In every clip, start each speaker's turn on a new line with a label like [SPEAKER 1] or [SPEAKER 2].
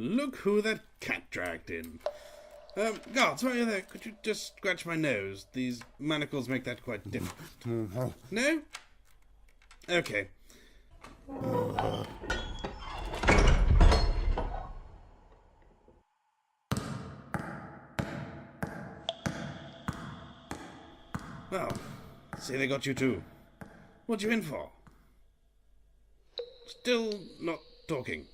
[SPEAKER 1] look who that cat dragged in. Guards, while you're there, could you just scratch my nose? These manacles make that quite difficult. No? Okay. Well, see they got you too. What you in for? Still not talking.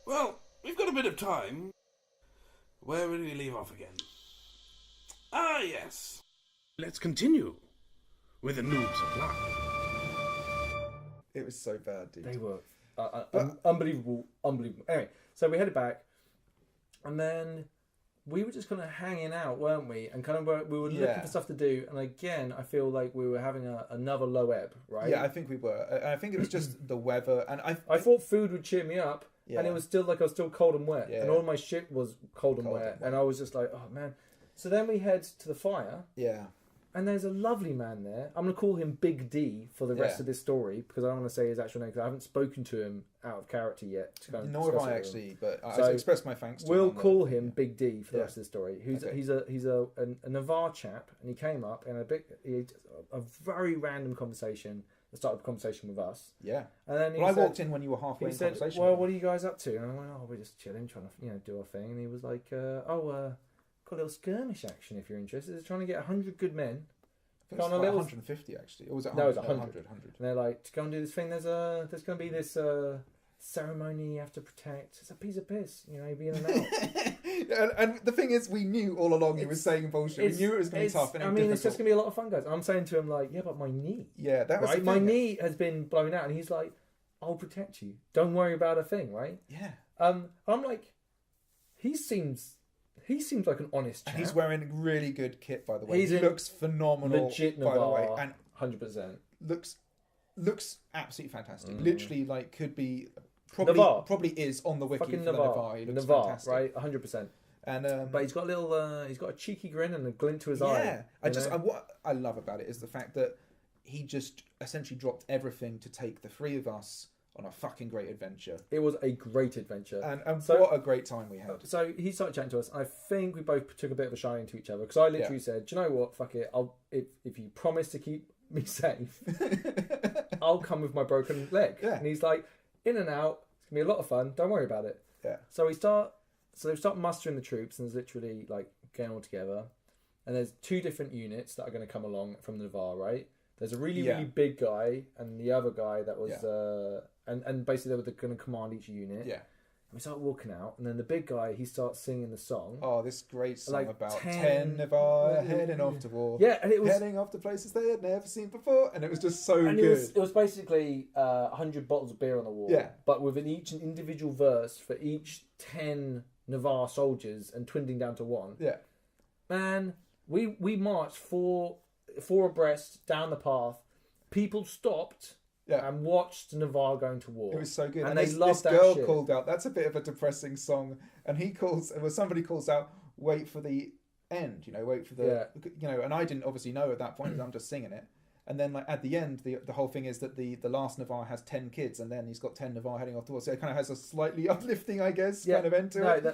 [SPEAKER 1] Well, we've got a bit of time. Where will we leave off again? Ah, yes. Let's continue with the noobs of LARP.
[SPEAKER 2] It was so bad, dude.
[SPEAKER 3] They were unbelievable. Anyway, so we headed back, and then we were just kind of hanging out, weren't we? And kind of we were looking for stuff to do. And again, I feel like we were having another low ebb, right?
[SPEAKER 2] Yeah, I think we were. And I think it was just the weather. And I
[SPEAKER 3] thought food would cheer me up.
[SPEAKER 2] Yeah.
[SPEAKER 3] And it was still like I was still cold and wet.
[SPEAKER 2] Yeah.
[SPEAKER 3] And all my shit was cold and wet. And I was just like, oh, man. So then we head to the fire.
[SPEAKER 2] Yeah.
[SPEAKER 3] And there's a lovely man there. I'm going to call him Big D for the rest of this story because I don't want to say his actual name because I haven't spoken to him out of character yet.
[SPEAKER 2] Nor have I actually, but I expressed my thanks to him.
[SPEAKER 3] We'll call him Big D for the rest of the story. He's a Navarre chap, and he came up in a very random conversation. Started a conversation with us.
[SPEAKER 2] Yeah.
[SPEAKER 3] And then
[SPEAKER 2] I walked in when you were halfway in conversation.
[SPEAKER 3] Well, what are you guys up to? And I went, oh, we're just chilling, trying to do our thing. And he was like, got a little skirmish action if you're interested. They're trying to get 100 good men.
[SPEAKER 2] I think it was 150 actually. Or was it 100?
[SPEAKER 3] No, it was 100.
[SPEAKER 2] 100.
[SPEAKER 3] And they're like, to go and do this thing. There's going to be this ceremony you have to protect. It's a piece of piss, you'll be in and out.
[SPEAKER 2] and the thing is, we knew all along he was saying bullshit. We knew it was going to be tough. And
[SPEAKER 3] it's just going to be a lot of fun, guys. I'm saying to him like, yeah, but my knee.
[SPEAKER 2] Yeah, that was
[SPEAKER 3] right. My knee has been blown out, and he's like, I'll protect you. Don't worry about a thing, right?
[SPEAKER 2] Yeah.
[SPEAKER 3] I'm like, he seems like an honest chap.
[SPEAKER 2] And he's wearing really good kit, by the way. He looks phenomenal,
[SPEAKER 3] legit
[SPEAKER 2] by the way,
[SPEAKER 3] and 100%
[SPEAKER 2] looks absolutely fantastic. Literally, like, could be probably is on the wiki
[SPEAKER 3] fucking
[SPEAKER 2] for
[SPEAKER 3] Navarre.
[SPEAKER 2] He looks
[SPEAKER 3] Navarre,
[SPEAKER 2] fantastic.
[SPEAKER 3] right? 100%.
[SPEAKER 2] And
[SPEAKER 3] but he's got a cheeky grin and a glint to his eye.
[SPEAKER 2] Yeah, what I love about it is the fact that he just essentially dropped everything to take the three of us on a fucking great adventure.
[SPEAKER 3] It was a great adventure.
[SPEAKER 2] And so, what a great time we had.
[SPEAKER 3] So he started chatting to us. I think we both took a bit of a shine to each other because I literally said, do you know what? Fuck it. If you promise to keep me safe, I'll come with my broken leg.
[SPEAKER 2] Yeah.
[SPEAKER 3] And he's like, in and out. It's going to be a lot of fun. Don't worry about it.
[SPEAKER 2] Yeah.
[SPEAKER 3] So they start mustering the troops and there's literally like getting all together. And there's two different units that are going to come along from the Navarre, right? There's a really big guy and the other guy that was... And basically they were going to command each unit.
[SPEAKER 2] Yeah.
[SPEAKER 3] And we start walking out, and then the big guy, he starts singing the song.
[SPEAKER 2] Oh, this great song
[SPEAKER 3] like
[SPEAKER 2] about 10 Navarre heading off to war.
[SPEAKER 3] Yeah, and it was...
[SPEAKER 2] Heading off to places they had never seen before, and it was just so good.
[SPEAKER 3] It was basically 100 bottles of beer on the wall.
[SPEAKER 2] Yeah.
[SPEAKER 3] But within each individual verse for each 10 Navarre soldiers and twinding down to one.
[SPEAKER 2] Yeah.
[SPEAKER 3] Man, we marched four abreast down the path. People stopped...
[SPEAKER 2] Yeah.
[SPEAKER 3] And watched Navarre going to war.
[SPEAKER 2] It was so good.
[SPEAKER 3] And they loved that
[SPEAKER 2] girl
[SPEAKER 3] shit.
[SPEAKER 2] Called out, that's a bit of a depressing song. And somebody calls out, wait for the end, wait for the, and I didn't obviously know at that point because I'm just singing it. And then like at the end, the whole thing is that the last Navarre has 10 kids and then he's got 10 Navarre heading off to war. So it kind of has a slightly uplifting, I guess, kind of end to it.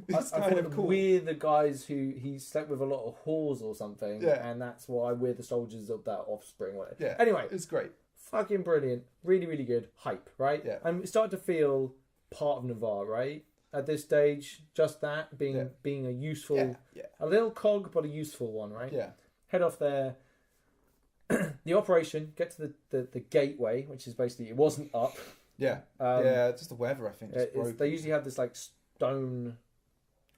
[SPEAKER 2] It's
[SPEAKER 3] I
[SPEAKER 2] kind
[SPEAKER 3] thought
[SPEAKER 2] of cool.
[SPEAKER 3] We're the guys who he slept with a lot of whores or something.
[SPEAKER 2] Yeah.
[SPEAKER 3] And that's why we're the soldiers of that offspring.
[SPEAKER 2] Yeah.
[SPEAKER 3] Anyway.
[SPEAKER 2] It's great.
[SPEAKER 3] Fucking brilliant. Really, really good. Hype, right?
[SPEAKER 2] Yeah.
[SPEAKER 3] I'm starting to feel part of Navarre, right? At this stage, just that, being a useful... A little cog, but a useful one, right?
[SPEAKER 2] Yeah.
[SPEAKER 3] Head off there. The operation, get to the gateway, which is basically... It wasn't up.
[SPEAKER 2] Yeah. Just the weather, I think.
[SPEAKER 3] They usually have this, like, stone...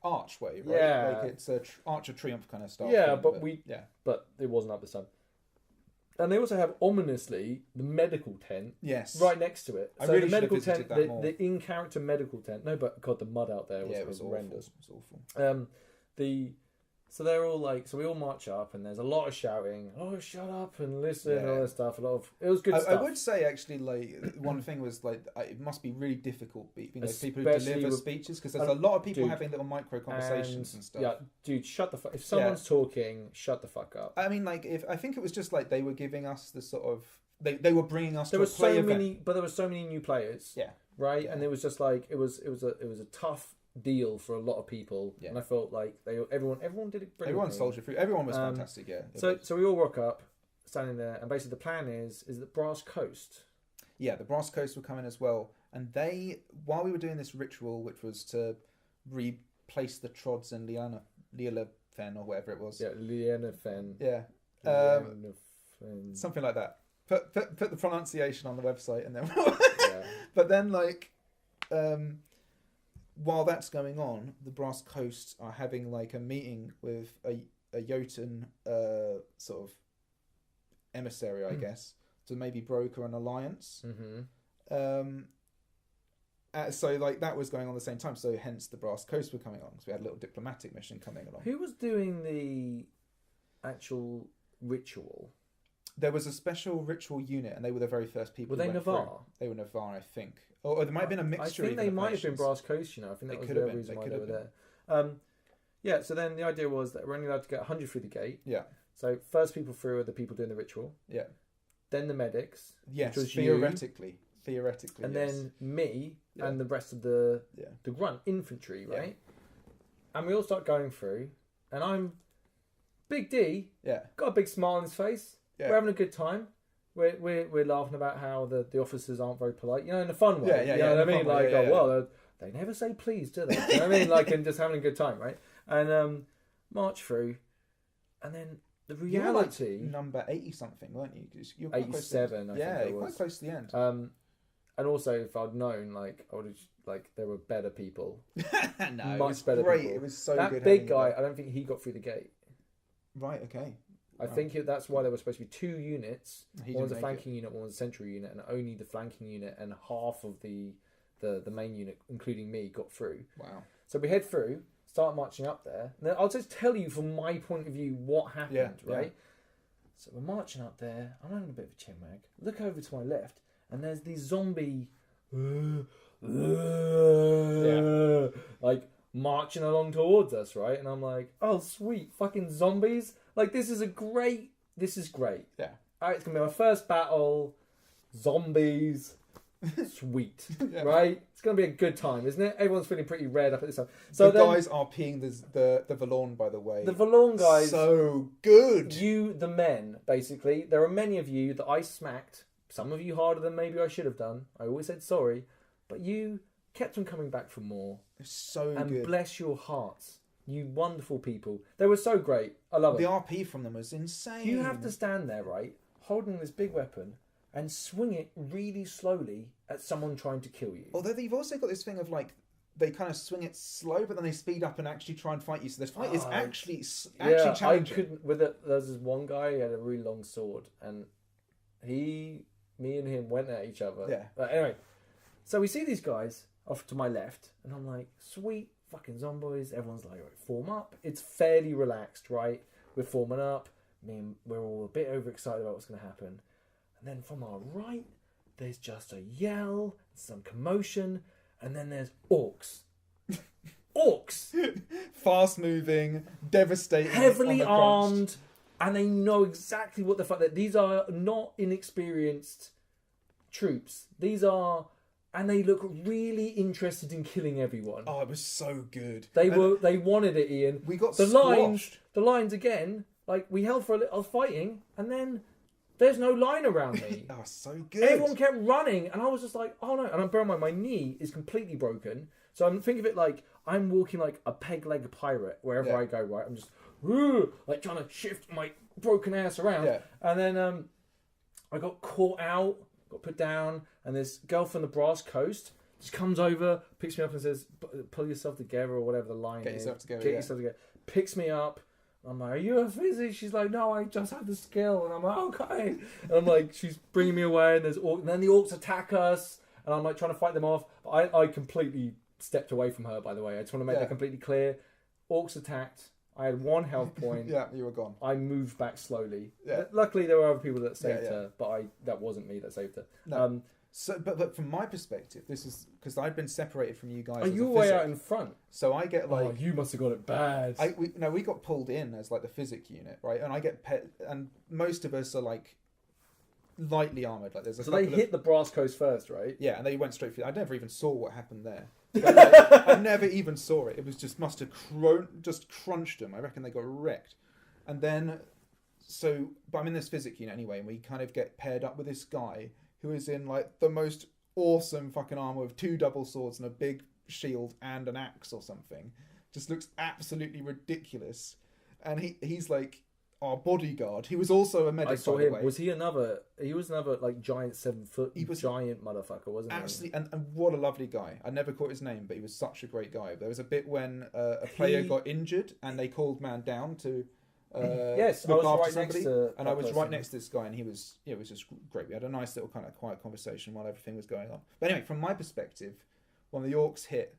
[SPEAKER 2] archway, right?
[SPEAKER 3] Yeah.
[SPEAKER 2] Like it's a Arch of Triumph kind of stuff.
[SPEAKER 3] Yeah, but it wasn't up this time. And they also have ominously the medical tent right next to it. So the medical tent, the in-character medical tent. No, but God, the mud out there was horrendous.
[SPEAKER 2] It was awful.
[SPEAKER 3] So they're all like, so we all march up, and there's a lot of shouting. Oh, shut up and listen, and all that stuff. It was good stuff.
[SPEAKER 2] I would say actually, like one thing was like it must be really difficult, people who deliver speeches because there's a lot of people having little micro conversations and stuff.
[SPEAKER 3] Yeah, dude, shut the fuck. If someone's talking, shut the fuck up.
[SPEAKER 2] I mean, like I think it was just like they were giving us the sort of they were bringing us to a play event.
[SPEAKER 3] But there were so many new players.
[SPEAKER 2] Yeah.
[SPEAKER 3] right? And it was just like it was a tough deal for a lot of people, and I felt like everyone did it brilliantly.
[SPEAKER 2] Everyone soldiered through. Everyone was fantastic. Yeah.
[SPEAKER 3] So we all rock up, standing there, and basically the plan is that Brass Coast.
[SPEAKER 2] Yeah, the Brass Coast were coming as well, and while we were doing this ritual, which was to replace the Trods and L.R.P or whatever it was.
[SPEAKER 3] Yeah, L.R.P.
[SPEAKER 2] Yeah. Something like that. Put the pronunciation on the website, and then. But then, like, while that's going on, the Brass Coast are having like a meeting with a Jotun sort of emissary, I guess, to maybe broker an alliance. So like that was going on at the same time. So hence the Brass Coast were coming along. So we had a little diplomatic mission coming along.
[SPEAKER 3] Who was doing the actual ritual?
[SPEAKER 2] There was a special ritual unit, and they were the very first people.
[SPEAKER 3] Were they Navarre?
[SPEAKER 2] They were Navarre, I think. Or there might have been a mixture.
[SPEAKER 3] I think they might have been Brass Coast. I think that was the reason why they were there. Yeah. So then the idea was that we're only allowed to get 100 through the gate.
[SPEAKER 2] Yeah.
[SPEAKER 3] So first people through are the people doing the ritual.
[SPEAKER 2] Yeah.
[SPEAKER 3] Then the medics.
[SPEAKER 2] Yes.
[SPEAKER 3] Which was
[SPEAKER 2] theoretically.
[SPEAKER 3] And then me and the rest of the grunt infantry, right? Yeah. And we all start going through, and I'm Big D. Yeah. Got a big smile on his face. Yeah. We're having a good time. We're laughing about how the officers aren't very polite, in a fun way. You know what I mean? Like, well, they never say please, do they? You know what I mean? Like, and just having a good time, right? And march through, and then the reality.
[SPEAKER 2] You were like number 80 something, weren't you? You were
[SPEAKER 3] 87. I think
[SPEAKER 2] you're quite close to the end.
[SPEAKER 3] And also, if I'd known, like, I would have, there were better people.
[SPEAKER 2] No,
[SPEAKER 3] much better
[SPEAKER 2] great.
[SPEAKER 3] people.
[SPEAKER 2] It was so
[SPEAKER 3] that
[SPEAKER 2] good.
[SPEAKER 3] That big guy, I don't think he got through the gate.
[SPEAKER 2] Right. Okay.
[SPEAKER 3] I think that's why there were supposed to be 2 units. One was a flanking unit, one was a central unit, and only the flanking unit and half of the main unit, including me, got through.
[SPEAKER 2] Wow.
[SPEAKER 3] So we head through, start marching up there. Now, I'll just tell you from my point of view what happened, right? Yeah. So we're marching up there. I'm having a bit of a chinwag. Look over to my left, and there's these zombie... like, marching along towards us, right? And I'm like, oh, sweet, fucking zombies. Like, this is great.
[SPEAKER 2] Yeah.
[SPEAKER 3] Alright, it's going to be my first battle. Zombies. Sweet. Right? It's going to be a good time, isn't it? Everyone's feeling pretty red up at this time. So
[SPEAKER 2] the guys are peeing the Valorn, by the way.
[SPEAKER 3] The Valorn guys.
[SPEAKER 2] So good.
[SPEAKER 3] You, the men, basically. There are many of you that I smacked. Some of you harder than maybe I should have done. I always said sorry. But you kept on coming back for more.
[SPEAKER 2] It's so
[SPEAKER 3] good.
[SPEAKER 2] And
[SPEAKER 3] bless your hearts. You wonderful people. They were so great. I love it.
[SPEAKER 2] The RP from them was insane.
[SPEAKER 3] You have to stand there, right, holding this big weapon and swing it really slowly at someone trying to kill you.
[SPEAKER 2] Although you've also got this thing of like, they kind of swing it slow, but then they speed up and actually try and fight you. So this fight is actually challenging.
[SPEAKER 3] I couldn't with it. There's this one guy who had a really long sword, and me and him went at each other.
[SPEAKER 2] Yeah.
[SPEAKER 3] But anyway, so we see these guys off to my left, and I'm like, sweet. Fucking zombies. Everyone's like, right, form up. It's fairly relaxed, right? We're forming up. We're all a bit overexcited about what's going to happen. And then from our right, there's just a yell, some commotion, and then there's orcs. Orcs!
[SPEAKER 2] Fast moving, devastating.
[SPEAKER 3] Heavily armed, and they know exactly what the fuck. These are not inexperienced troops. These are... And they look really interested in killing everyone.
[SPEAKER 2] Oh, it was so good.
[SPEAKER 3] They wanted it, Ian.
[SPEAKER 2] We got
[SPEAKER 3] the lines again. Like, we held for a little fighting, and then there's no line around me.
[SPEAKER 2] Oh, so good.
[SPEAKER 3] Everyone kept running, and I was just like, oh no. And I'm bearing in mind, my knee is completely broken. So I'm thinking of it like I'm walking like a peg leg pirate wherever I go. Right, I'm just like trying to shift my broken ass around. Yeah. And then I got caught out. Got put down, and this girl from the Brass Coast just comes over, picks me up and says, pull yourself together, or whatever the line is. Get yourself together. Picks me up. I'm like, are you a physicist? She's like, no, I just have the skill. And I'm like, okay. And I'm like, she's bringing me away, and and then the orcs attack us, and I'm like trying to fight them off. But I completely stepped away from her, by the way. I just want to make that completely clear. Orcs attacked. I had 1 health point.
[SPEAKER 2] Yeah, you were gone.
[SPEAKER 3] I moved back slowly. Yeah. Luckily, there were other people that saved her, but that wasn't me that saved her.
[SPEAKER 2] No. But from my perspective, this is because I'd been separated from you guys.
[SPEAKER 3] Are you way out in front?
[SPEAKER 2] So I get like...
[SPEAKER 3] Oh, you must have got it bad.
[SPEAKER 2] We got pulled in as like the physic unit, right? And I get and most of us are like... lightly armored. Like there's a
[SPEAKER 3] so they hit the brass coast first, right?
[SPEAKER 2] Yeah, and they went straight through. I never even saw what happened there. Like, I never even saw it. It was just must have just crunched them. I reckon they got wrecked. And then, but I'm in this physics unit anyway, and we kind of get paired up with this guy who is in like the most awesome fucking armor with 2 double swords and a big shield and an axe or something. Just looks absolutely ridiculous. And he's like our bodyguard. He was also a medic.
[SPEAKER 3] I saw
[SPEAKER 2] by the
[SPEAKER 3] him.
[SPEAKER 2] way.
[SPEAKER 3] Was he another? He was another like giant 7 foot giant motherfucker, wasn't he?
[SPEAKER 2] Absolutely, and what a lovely guy. I never caught his name, but he was such a great guy. There was a bit when a player got injured and they called man down to
[SPEAKER 3] yes,
[SPEAKER 2] look
[SPEAKER 3] I was
[SPEAKER 2] after
[SPEAKER 3] right
[SPEAKER 2] somebody,
[SPEAKER 3] next to
[SPEAKER 2] and I was right next to this guy, and he was it was just great. We had a nice little kind of quiet conversation while everything was going on. But anyway, from my perspective, when the orcs hit,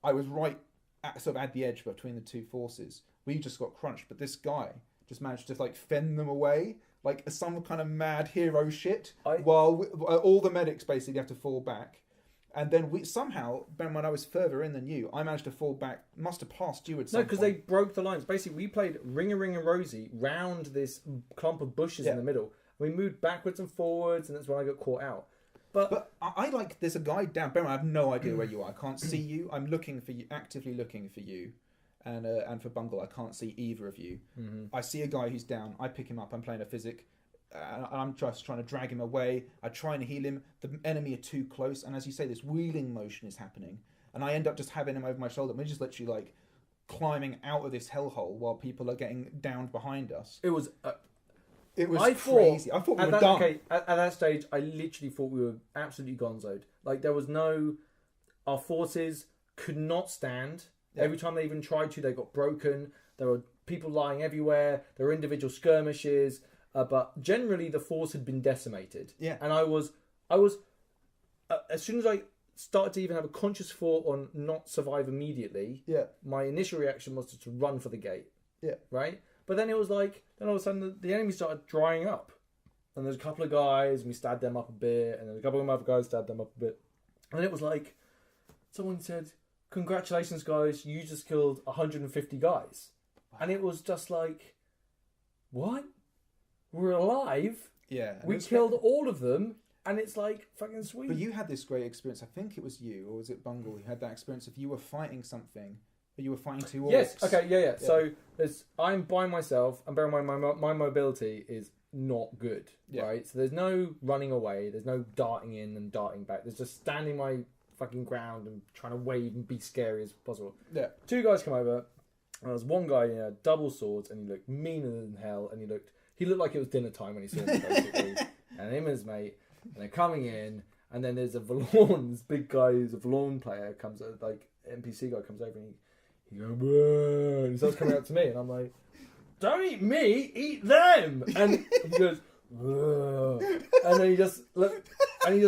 [SPEAKER 2] I was right at the edge between the two forces. We just got crunched, but this guy just managed to like fend them away like some kind of mad hero shit. While all the medics basically have to fall back, and then we somehow, Ben, when I was further in than you, I managed to fall back. Must have passed you at some point.
[SPEAKER 3] No, because they broke the lines. Basically, we played Ring a Rosie round this clump of bushes in the middle. We moved backwards and forwards, and that's when I got caught out. But
[SPEAKER 2] I like, there's a guy down. Ben, I have no idea where you are. I can't see you. I'm looking for you, actively looking for you. And for Bungle, I can't see either of you. Mm-hmm. I see a guy who's down. I pick him up. I'm playing a physic. And I'm just trying to drag him away. I try and heal him. The enemy are too close. And as you say, this wheeling motion is happening. And I end up just having him over my shoulder. We're just literally like climbing out of this hellhole while people are getting downed behind us.
[SPEAKER 3] It was
[SPEAKER 2] crazy. I thought we were done.
[SPEAKER 3] Okay, at that stage, I literally thought we were absolutely gonzoed. Like, there was our forces could not stand. Yeah. Every time they even tried to, they got broken. There were people lying everywhere. There were individual skirmishes. But generally, the force had been decimated.
[SPEAKER 2] Yeah.
[SPEAKER 3] And I was as soon as I started to even have a conscious thought on not survive immediately, my initial reaction was to run for the gate. Yeah. Right? But then it was like, then all of a sudden, the enemy started drying up. And there's a couple of guys, and we stabbed them up a bit. And then a couple of other guys stabbed them up a bit. And then it was like, someone said, "Congratulations, guys, you just killed 150 guys." Wow. And it was just like, what? We're alive?
[SPEAKER 2] Yeah.
[SPEAKER 3] We killed all of them, and it's like, fucking sweet.
[SPEAKER 2] But you had this great experience, I think it was you, or was it Bungle, who had that experience of you were fighting something, but you were fighting 2 orcs.
[SPEAKER 3] Yes, okay, yeah. So I'm by myself, and bear in mind, my mobility is not good, right? So there's no running away, there's no darting in and darting back, there's just standing my fucking ground and trying to wave and be scary as possible. Yeah. 2 guys come over, and there was one guy in double swords, and he looked meaner than hell, and he looked like it was dinner time when he saw me, basically. And him and his mate, and they're coming in, and then there's a Valorn, this big guy who's a Valorn player, comes, like, NPC guy comes over, and he goes, "Whoa," and he starts coming up to me, and I'm like, "Don't eat me, eat them!" And he goes, "Whoa," and then he just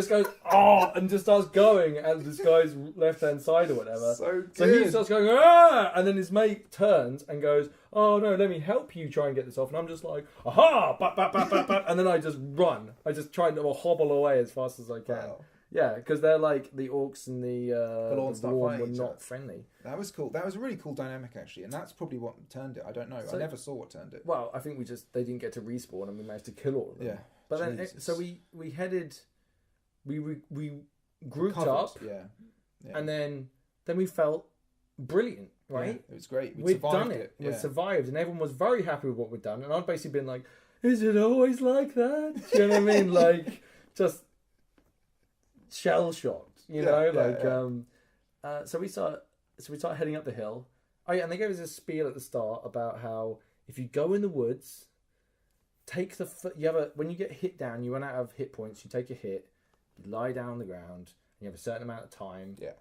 [SPEAKER 3] goes, "Oh," and just starts going at this guy's left-hand side or whatever. So he starts going, "Ah!" And then his mate turns and goes, "Oh no, let me help you try and get this off." And I'm just like, "Aha!" And then I just run. I just try to hobble away as fast as I can. Wow. Yeah, because they're like the orcs and the Valorn were not friendly.
[SPEAKER 2] That was cool. That was a really cool dynamic, actually, and that's probably what turned it. I don't know. I never saw what turned it.
[SPEAKER 3] Well, I think they didn't get to respawn, and we managed to kill all of them. Yeah. But then, so we headed, we grouped up. Yeah. And then we felt brilliant, right?
[SPEAKER 2] Yeah, it was great.
[SPEAKER 3] We'd done it. We survived, and everyone was very happy with what we'd done. And I'd basically been like, "Is it always like that?" Do you know what I mean? Like, just shell shocked, you know. So we started heading up the hill. Oh yeah, and they gave us a spiel at the start about how if you go in the woods, when you get hit down, you run out of hit points. You take a hit, you lie down on the ground, and you have a certain amount of time. Yeah.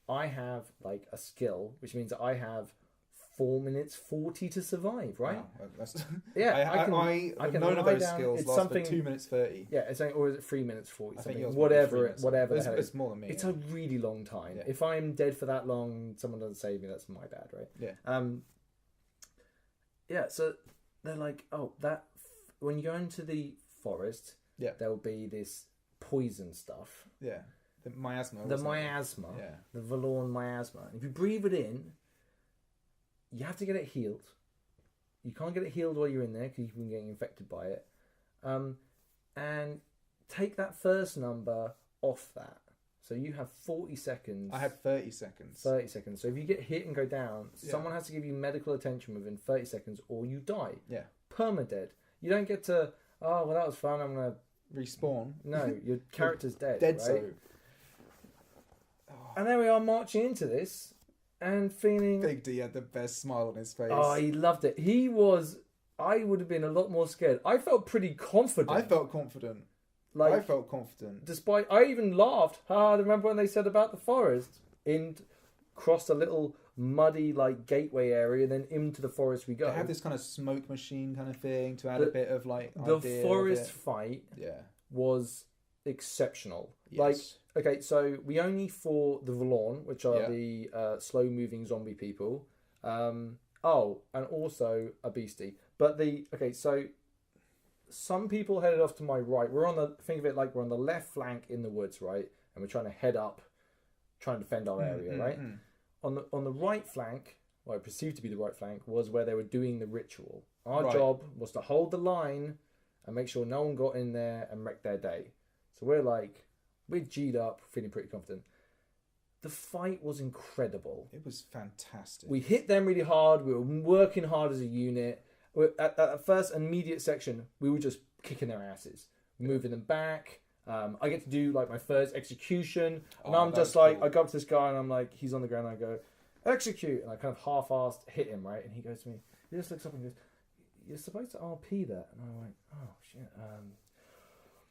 [SPEAKER 3] I have like a skill, which means that I have 4 minutes 40 to survive, right?
[SPEAKER 2] Wow.
[SPEAKER 3] Yeah,
[SPEAKER 2] I can none of those skills last for 2 minutes 30.
[SPEAKER 3] Yeah, or is it 3 minutes 40?
[SPEAKER 2] Something.
[SPEAKER 3] Whatever.
[SPEAKER 2] It's more than me.
[SPEAKER 3] It's a really long time. Yeah. If I'm dead for that long, someone doesn't save me. That's my bad, right? Yeah. Yeah. So they're like, "Oh, when you go into the forest, there will be this poison stuff."
[SPEAKER 2] Yeah. The miasma.
[SPEAKER 3] The Valorn miasma. And if you breathe it in, you have to get it healed. You can't get it healed while you're in there because you've been getting infected by it. And take that first number off that. So you have 40 seconds.
[SPEAKER 2] I had 30 seconds.
[SPEAKER 3] 30 seconds. So if you get hit and go down, someone has to give you medical attention within 30 seconds or you die.
[SPEAKER 2] Yeah.
[SPEAKER 3] Permadead. You don't get to, oh, well, that was fun, I'm going to...
[SPEAKER 2] Respawn.
[SPEAKER 3] No, your character's dead,
[SPEAKER 2] Dead
[SPEAKER 3] right?
[SPEAKER 2] so.
[SPEAKER 3] And there we are marching into this and feeling...
[SPEAKER 2] Big D had the best smile on his face.
[SPEAKER 3] Oh, he loved it. He was... I would have been a lot more scared. I felt pretty confident.
[SPEAKER 2] I felt confident.
[SPEAKER 3] Despite... I even laughed. Remember when they said about the forest? Crossed a little muddy, like, gateway area, then into the forest we go.
[SPEAKER 2] They had this kind of smoke machine kind of thing to add a bit of, like,
[SPEAKER 3] the
[SPEAKER 2] idea
[SPEAKER 3] forest fight was exceptional.
[SPEAKER 2] Yes.
[SPEAKER 3] Like, okay, so we only fought the Valorn, which are the slow-moving zombie people. And also a beastie. But so some people headed off to my right. Think of it like we're on the left flank in the woods, right? And we're trying to head up, trying to defend our area, right? On the right flank, what I perceived to be the right flank, was where they were doing the ritual. Our job was to hold the line and make sure no one got in there and wrecked their day. So we're G'd up, feeling pretty confident. The fight was incredible.
[SPEAKER 2] It was fantastic.
[SPEAKER 3] We hit them really hard. We were working hard as a unit. At that first immediate section, we were just kicking their asses, moving them back. I get to do like my first execution, and I'm just like, cool. I go up to this guy and I'm like, he's on the ground, and I go, execute, and I kind of half-assed hit him, right? And he goes to me, he just looks up and goes, you're supposed to RP that, and I went, oh shit,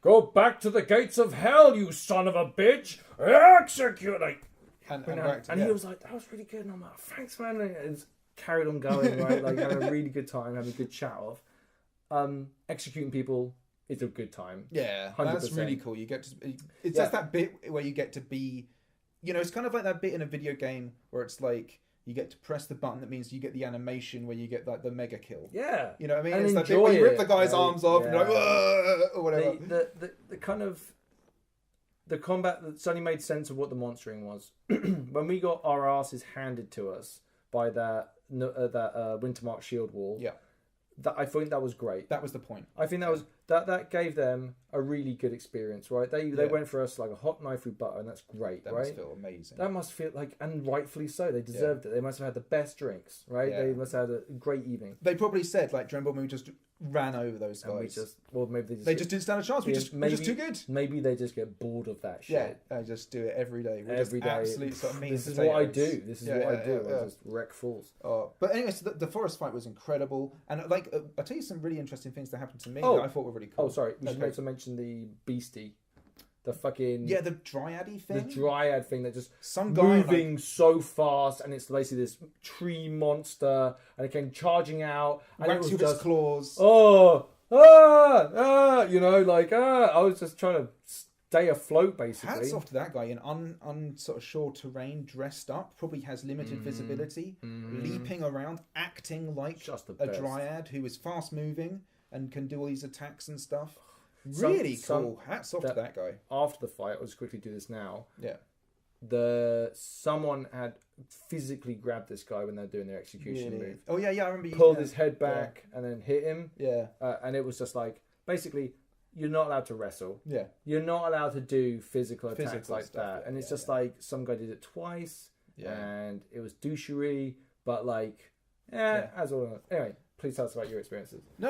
[SPEAKER 3] go back to the gates of hell, you son of a bitch, execute, and he was like, that was really good, and I'm like, thanks, man, and it's carried on going, right? Like having a really good time, having a good chat off, executing people. It's a good time.
[SPEAKER 2] Yeah,
[SPEAKER 3] 100%.
[SPEAKER 2] That's really cool. You get to... It's just that bit where you get to be... You know, it's kind of like that bit in a video game where it's like you get to press the button that means you get the animation where you get like the mega kill.
[SPEAKER 3] Yeah.
[SPEAKER 2] You know what I mean?
[SPEAKER 3] And
[SPEAKER 2] it's that bit where you rip the guy's arms off and you're like, or whatever.
[SPEAKER 3] The kind of... The combat that's only made sense of what the monstering was. When we got our asses handed to us by that Wintermark shield wall...
[SPEAKER 2] Yeah.
[SPEAKER 3] I think that was great.
[SPEAKER 2] That was the point.
[SPEAKER 3] I think that was that gave them a really good experience, right? They went for us like a hot knife through butter, and that's great,
[SPEAKER 2] that
[SPEAKER 3] right?
[SPEAKER 2] Must feel amazing.
[SPEAKER 3] That must feel like, and rightfully so. They deserved it. They must have had the best drinks, right?
[SPEAKER 2] Yeah.
[SPEAKER 3] They must have had a great evening.
[SPEAKER 2] They probably said, like, Dremble, we just ran over those guys.
[SPEAKER 3] Maybe
[SPEAKER 2] they just didn't stand a chance. We're just too good.
[SPEAKER 3] Maybe they just get bored of that shit.
[SPEAKER 2] Yeah, I just do it every day.
[SPEAKER 3] Every day.
[SPEAKER 2] Absolute sort of mean
[SPEAKER 3] This is what I do. This is what I do. I just wreck fools.
[SPEAKER 2] But anyway, so the forest fight was incredible, and like I'll tell you some really interesting things that happened to me that I thought were really cool.
[SPEAKER 3] Oh, sorry. We should also mention the beastie. The fucking...
[SPEAKER 2] Yeah, the dryad-y thing.
[SPEAKER 3] The dryad thing that just
[SPEAKER 2] some guy
[SPEAKER 3] moving so fast, and it's basically this tree monster, and it came charging out, and it was
[SPEAKER 2] with
[SPEAKER 3] just
[SPEAKER 2] its claws.
[SPEAKER 3] You know, like I was just trying to stay afloat, basically.
[SPEAKER 2] Hats off to that guy in sort of shore terrain, dressed up, probably has limited visibility, leaping around, acting like
[SPEAKER 3] just
[SPEAKER 2] a dryad who is fast moving and can do all these attacks and stuff. Really cool. Hats off to that guy.
[SPEAKER 3] After the fight, I'll just quickly do this now.
[SPEAKER 2] Yeah.
[SPEAKER 3] Someone had physically grabbed this guy when they're doing their execution move.
[SPEAKER 2] Oh yeah, I remember.
[SPEAKER 3] Pulled his head back and then hit him.
[SPEAKER 2] Yeah.
[SPEAKER 3] And it was just like, basically, you're not allowed to wrestle.
[SPEAKER 2] Yeah.
[SPEAKER 3] You're not allowed to do physical attacks like
[SPEAKER 2] stuff,
[SPEAKER 3] that. And it's just like some guy did it twice. Yeah. And it was douchery, but like, as all. Anyway. Please tell us about your experiences.
[SPEAKER 2] No,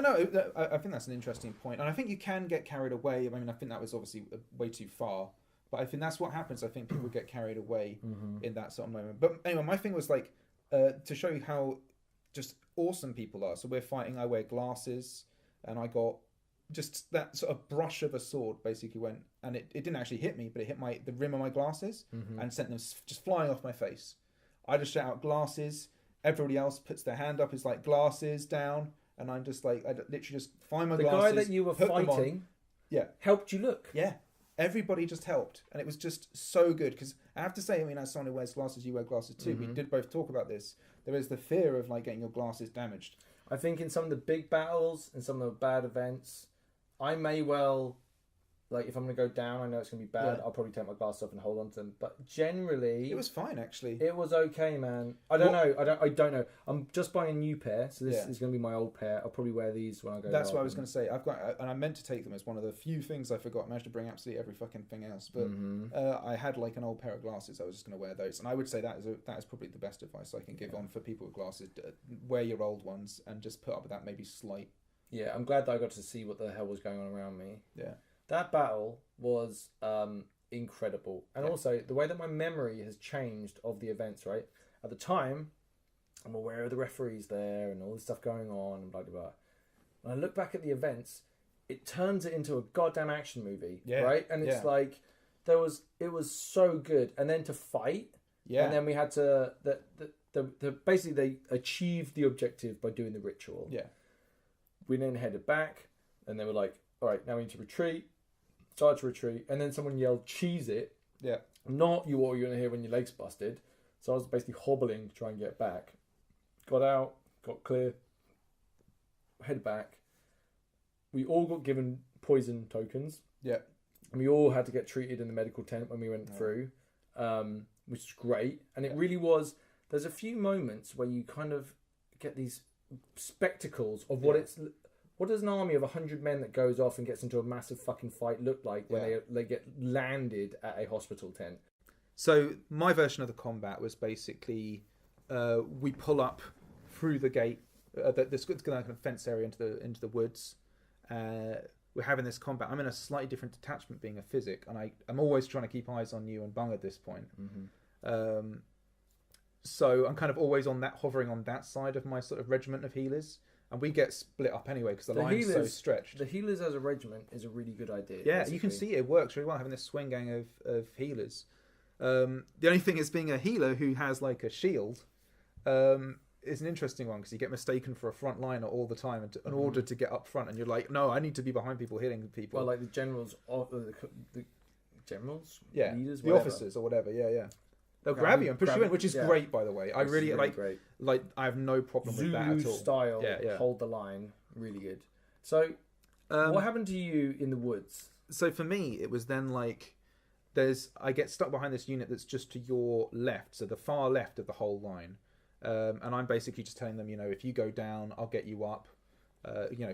[SPEAKER 2] I think that's an interesting point. And I think you can get carried away. I mean, I think that was obviously way too far. But I think that's what happens. I think people get carried away in that sort of moment. But anyway, my thing was like, to show you how just awesome people are. So we're fighting, I wear glasses, and I got just that sort of brush of a sword basically went, and it didn't actually hit me, but it hit the rim of my glasses and sent them just flying off my face. I just shout out glasses. Everybody else puts their hand up, is like glasses down, and I'm just like, I literally just find my glasses.
[SPEAKER 3] The guy that you were fighting helped you look.
[SPEAKER 2] Yeah. Everybody just helped, and it was just so good, because I have to say, I mean, as someone who wears glasses, you wear glasses too, we did both talk about this. There is the fear of like getting your glasses damaged.
[SPEAKER 3] I think in some of the big battles and some of the bad events, I may well like if I'm gonna go down, I know it's gonna be bad.
[SPEAKER 2] Yeah.
[SPEAKER 3] I'll probably take my glasses off and hold on to them. But generally,
[SPEAKER 2] It was fine actually.
[SPEAKER 3] it was okay, man. I don't know. I don't know. I'm just buying a new pair, so this is gonna be my old pair. I'll probably wear these when I go.
[SPEAKER 2] That's what I was going to say. I've got, and I meant to take them as one of the few things I forgot. I managed to bring absolutely every fucking thing else, but I had like an old pair of glasses. I was just going to wear those, and I would say that is probably the best advice I can give on for people with glasses. Wear your old ones and just put up with that maybe slight.
[SPEAKER 3] Yeah, I'm glad that I got to see what the hell was going on around me.
[SPEAKER 2] Yeah,
[SPEAKER 3] that battle was incredible, and also the way that my memory has changed of the events. Right at the time, I'm aware of the referees there and all this stuff going on and blah blah blah. When I look back at the events, it turns it into a goddamn action movie, right? And it's like it was so good. And then to fight, and then we had to basically they achieved the objective by doing the ritual.
[SPEAKER 2] Yeah,
[SPEAKER 3] we then headed back, and they were like, "All right, now we need to retreat." Started to retreat, and then someone yelled, "Cheese it!"
[SPEAKER 2] Yeah,
[SPEAKER 3] not you. What you're gonna hear when your legs busted. So I was basically hobbling to try and get back. Got out, got clear, head back. We all got given poison tokens.
[SPEAKER 2] Yeah.
[SPEAKER 3] And we all had to get treated in the medical tent when we went through, which is great. And it really was, there's a few moments where you kind of get these spectacles of what does an army of 100 men that goes off and gets into a massive fucking fight look like when they get landed at a hospital tent.
[SPEAKER 2] So my version of the combat was basically we pull up through the gate. There's like a fence area into the woods. We're having this combat. I'm in a slightly different detachment, being a physic, and I'm always trying to keep eyes on you and Bung at this point. So I'm kind of always hovering on that side of my sort of regiment of healers, and we get split up anyway because the line's so stretched.
[SPEAKER 3] The healers as a regiment is a really good idea.
[SPEAKER 2] Yeah, basically. You can see it works really well having this swing gang of healers. The only thing is, being a healer who has like a shield is an interesting one because you get mistaken for a frontliner all the time in order to get up front, and you're like, no, I need to be behind people, healing people.
[SPEAKER 3] Well, like the generals, the generals, leaders,
[SPEAKER 2] the officers or whatever. Yeah. They'll grab you and push you in, which is great, by the way. I really great. Like I have no problem with that at all.
[SPEAKER 3] Style, hold the line, really good. So, what happened to you in the woods?
[SPEAKER 2] So for me, it was then like, I get stuck behind this unit that's just to your left, so the far left of the whole line. And I'm basically just telling them, if you go down, I'll get you up.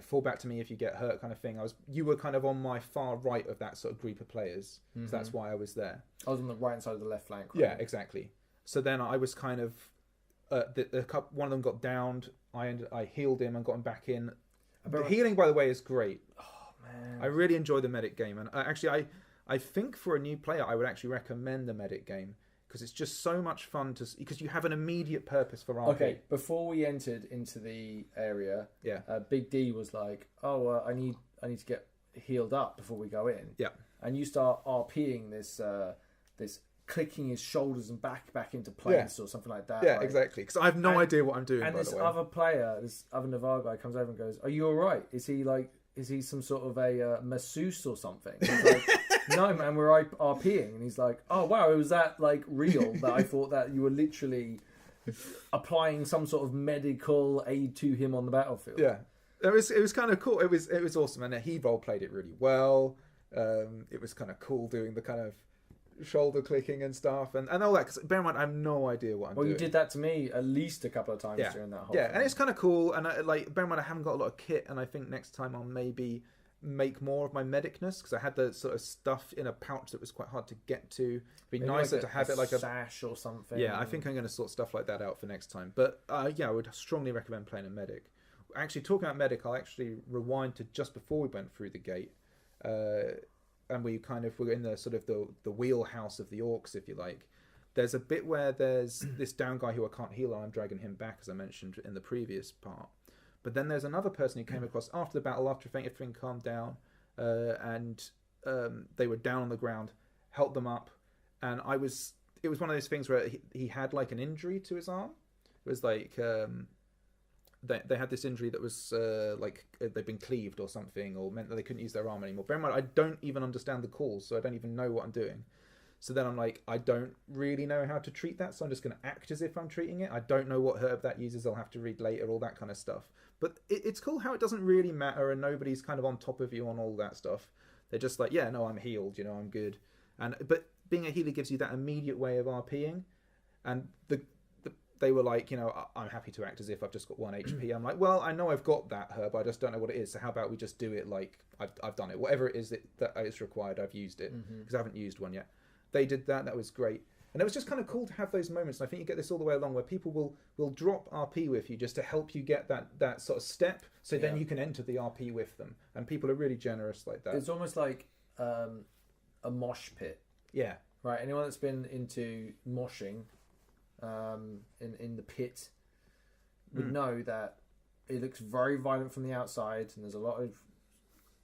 [SPEAKER 2] Fall back to me if you get hurt, kind of thing. You were kind of on my far right of that sort of group of players, so that's why I was there.
[SPEAKER 3] I was on the right hand side of the left flank. Right?
[SPEAKER 2] Yeah, exactly. So then I was kind of one of them got downed. I healed him and got him back in. The healing, by the way, is great.
[SPEAKER 3] Oh man,
[SPEAKER 2] I really enjoy the medic game, and I think for a new player, I would actually recommend the medic game. Because it's just so much fun because you have an immediate purpose for RP.
[SPEAKER 3] Okay, before we entered into the area, Big D was like, "Oh, I need to get healed up before we go in."
[SPEAKER 2] Yeah,
[SPEAKER 3] and you start RPing this clicking his shoulders and back into place or something like that.
[SPEAKER 2] Yeah, right? Exactly. Because I have no idea what I'm doing.
[SPEAKER 3] And
[SPEAKER 2] by the way.
[SPEAKER 3] Other player, this other Navarre guy, comes over and goes, "Are you all right? Is he some sort of a masseuse or something?" He's like, "No, man, we're RPing." And he's like, "Oh, wow, was that like real that I thought that you were literally applying some sort of medical aid to him on the battlefield?"
[SPEAKER 2] Yeah, it was kind of cool. It was awesome, and he role played it really well. It was kind of cool doing the kind of shoulder clicking and stuff and all that. Because bear in mind, I have no idea what I'm doing.
[SPEAKER 3] Well, you did that to me at least a couple of times during that whole thing.
[SPEAKER 2] And it's kind of cool. And bear in mind, I haven't got a lot of kit, and I think next time I'll maybe make more of my medicness because I had the sort of stuff in a pouch that was quite hard to get to. It'd be maybe nicer to have it like a
[SPEAKER 3] sash or something.
[SPEAKER 2] Yeah, I think I'm going to sort stuff like that out for next time. But I would strongly recommend playing a medic. Actually, talking about medic, I'll actually rewind to just before we went through the gate. And we kind of were in the sort of the wheelhouse of the orcs, if you like. There's a bit where there's this down guy who I can't heal, and I'm dragging him back, as I mentioned in the previous part. But then there's another person who came across after the battle, after everything calmed down, and they were down on the ground, helped them up, and it was one of those things where he had like an injury to his arm. It was like they had this injury that was like they'd been cleaved or something, or meant that they couldn't use their arm anymore. Bear in mind, I don't even understand the calls, so I don't even know what I'm doing. So then I'm like, I don't really know how to treat that, so I'm just going to act as if I'm treating it. I don't know what herb that uses. I'll have to read later, all that kind of stuff. But it's cool how it doesn't really matter, and nobody's kind of on top of you on all that stuff. They're just like, yeah, no, I'm healed, you know, I'm good. But being a healer gives you that immediate way of RPing, and they were like, you know, I'm happy to act as if I've just got 1 HP. I'm like, well, I know I've got that herb, I just don't know what it is. So how about we just do it like I've done it. Whatever it is that is required, I've used it, because I haven't used one yet. They did that. That was great. And it was just kind of cool to have those moments. And I think you get this all the way along where people will drop RP with you just to help you get that sort of step. So then you can enter the RP with them. And people are really generous like that.
[SPEAKER 3] It's almost like a mosh pit.
[SPEAKER 2] Yeah.
[SPEAKER 3] Right. Anyone that's been into moshing in the pit would know that it looks very violent from the outside, and there's a lot of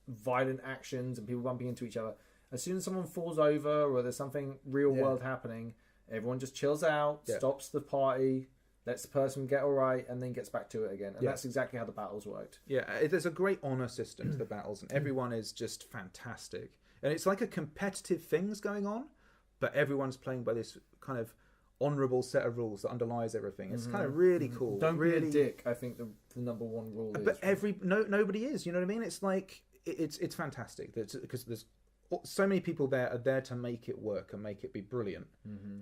[SPEAKER 3] violent actions and people bumping into each other. As soon as someone falls over or there's something real world happening, everyone just chills out, stops the party, lets the person get all right, and then gets back to it again. And that's exactly how the battles worked. Yeah,
[SPEAKER 2] there's a great honour system to the battles, and everyone is just fantastic. And it's like a competitive things going on, but everyone's playing by this kind of honourable set of rules that underlies everything. It's kind of really cool.
[SPEAKER 3] Don't
[SPEAKER 2] really
[SPEAKER 3] be a dick, I think the number one rule is.
[SPEAKER 2] But nobody is, you know what I mean? It's like, it's fantastic. Because there's so many people there are there to make it work and make it be brilliant,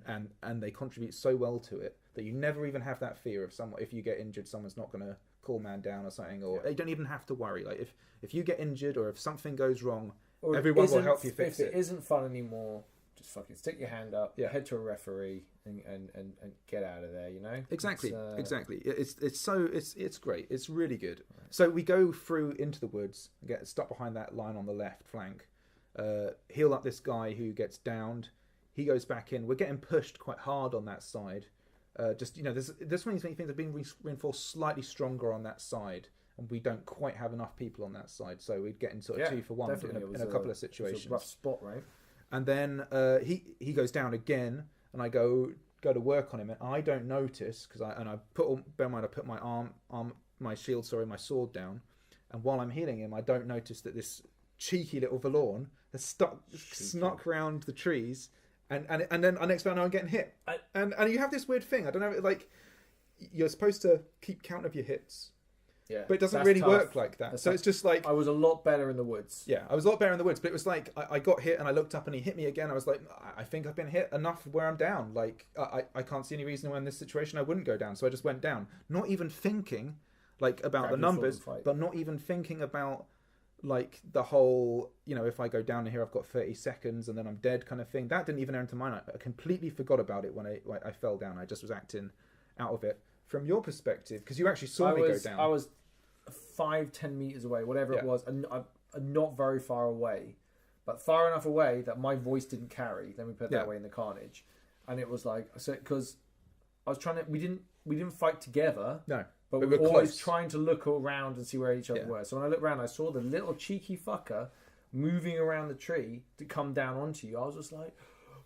[SPEAKER 2] and they contribute so well to it that you never even have that fear of someone, if you get injured, someone's not going to call man down or something, or you don't even have to worry. Like if you get injured or if something goes wrong, or everyone will help you fix it.
[SPEAKER 3] If it isn't fun anymore, just fucking stick your hand up, head to a referee, and get out of there. You know,
[SPEAKER 2] exactly. It's great. It's really good. Right. So we go through into the woods, get stuck behind that line on the left flank. Heal up this guy who gets downed. He goes back in. We're getting pushed quite hard on that side. Just, you know, this one makes me think they're being reinforced slightly stronger on that side, and we don't quite have enough people on that side, so we'd get into a 2 for 1 in a couple of situations.
[SPEAKER 3] It was a rough spot, right?
[SPEAKER 2] And then he goes down again, and I go to work on him, and I don't notice because I put my my sword down, and while I'm healing him, I don't notice that this cheeky little Valorn has snuck around the trees, and then next round I'm getting hit, and you have this weird thing. I don't know, like you're supposed to keep count of your hits, but it doesn't really work like that. So it's just like
[SPEAKER 3] I was a lot better in the woods.
[SPEAKER 2] Yeah, I was a lot better in the woods, but it was like I got hit and I looked up and he hit me again. I was like, I think I've been hit enough where I'm down. Like I can't see any reason why in this situation I wouldn't go down. So I just went down, not even thinking like about the numbers, but not even thinking about like the whole, you know, if I go down here I've got 30 seconds and then I'm dead kind of thing. That didn't even enter mind. I completely forgot about it when I fell down. I just was acting out of it. From your perspective, because you actually saw me go down.
[SPEAKER 3] I was 5-10 meters away, whatever it was, and not very far away, but far enough away that my voice didn't carry. Let me put it that way in the carnage, and it was like, so because I was trying to, we didn't fight together.
[SPEAKER 2] No.
[SPEAKER 3] But we were always trying to look around and see where each other were. So when I looked around, I saw the little cheeky fucker moving around the tree to come down onto you. I was just like,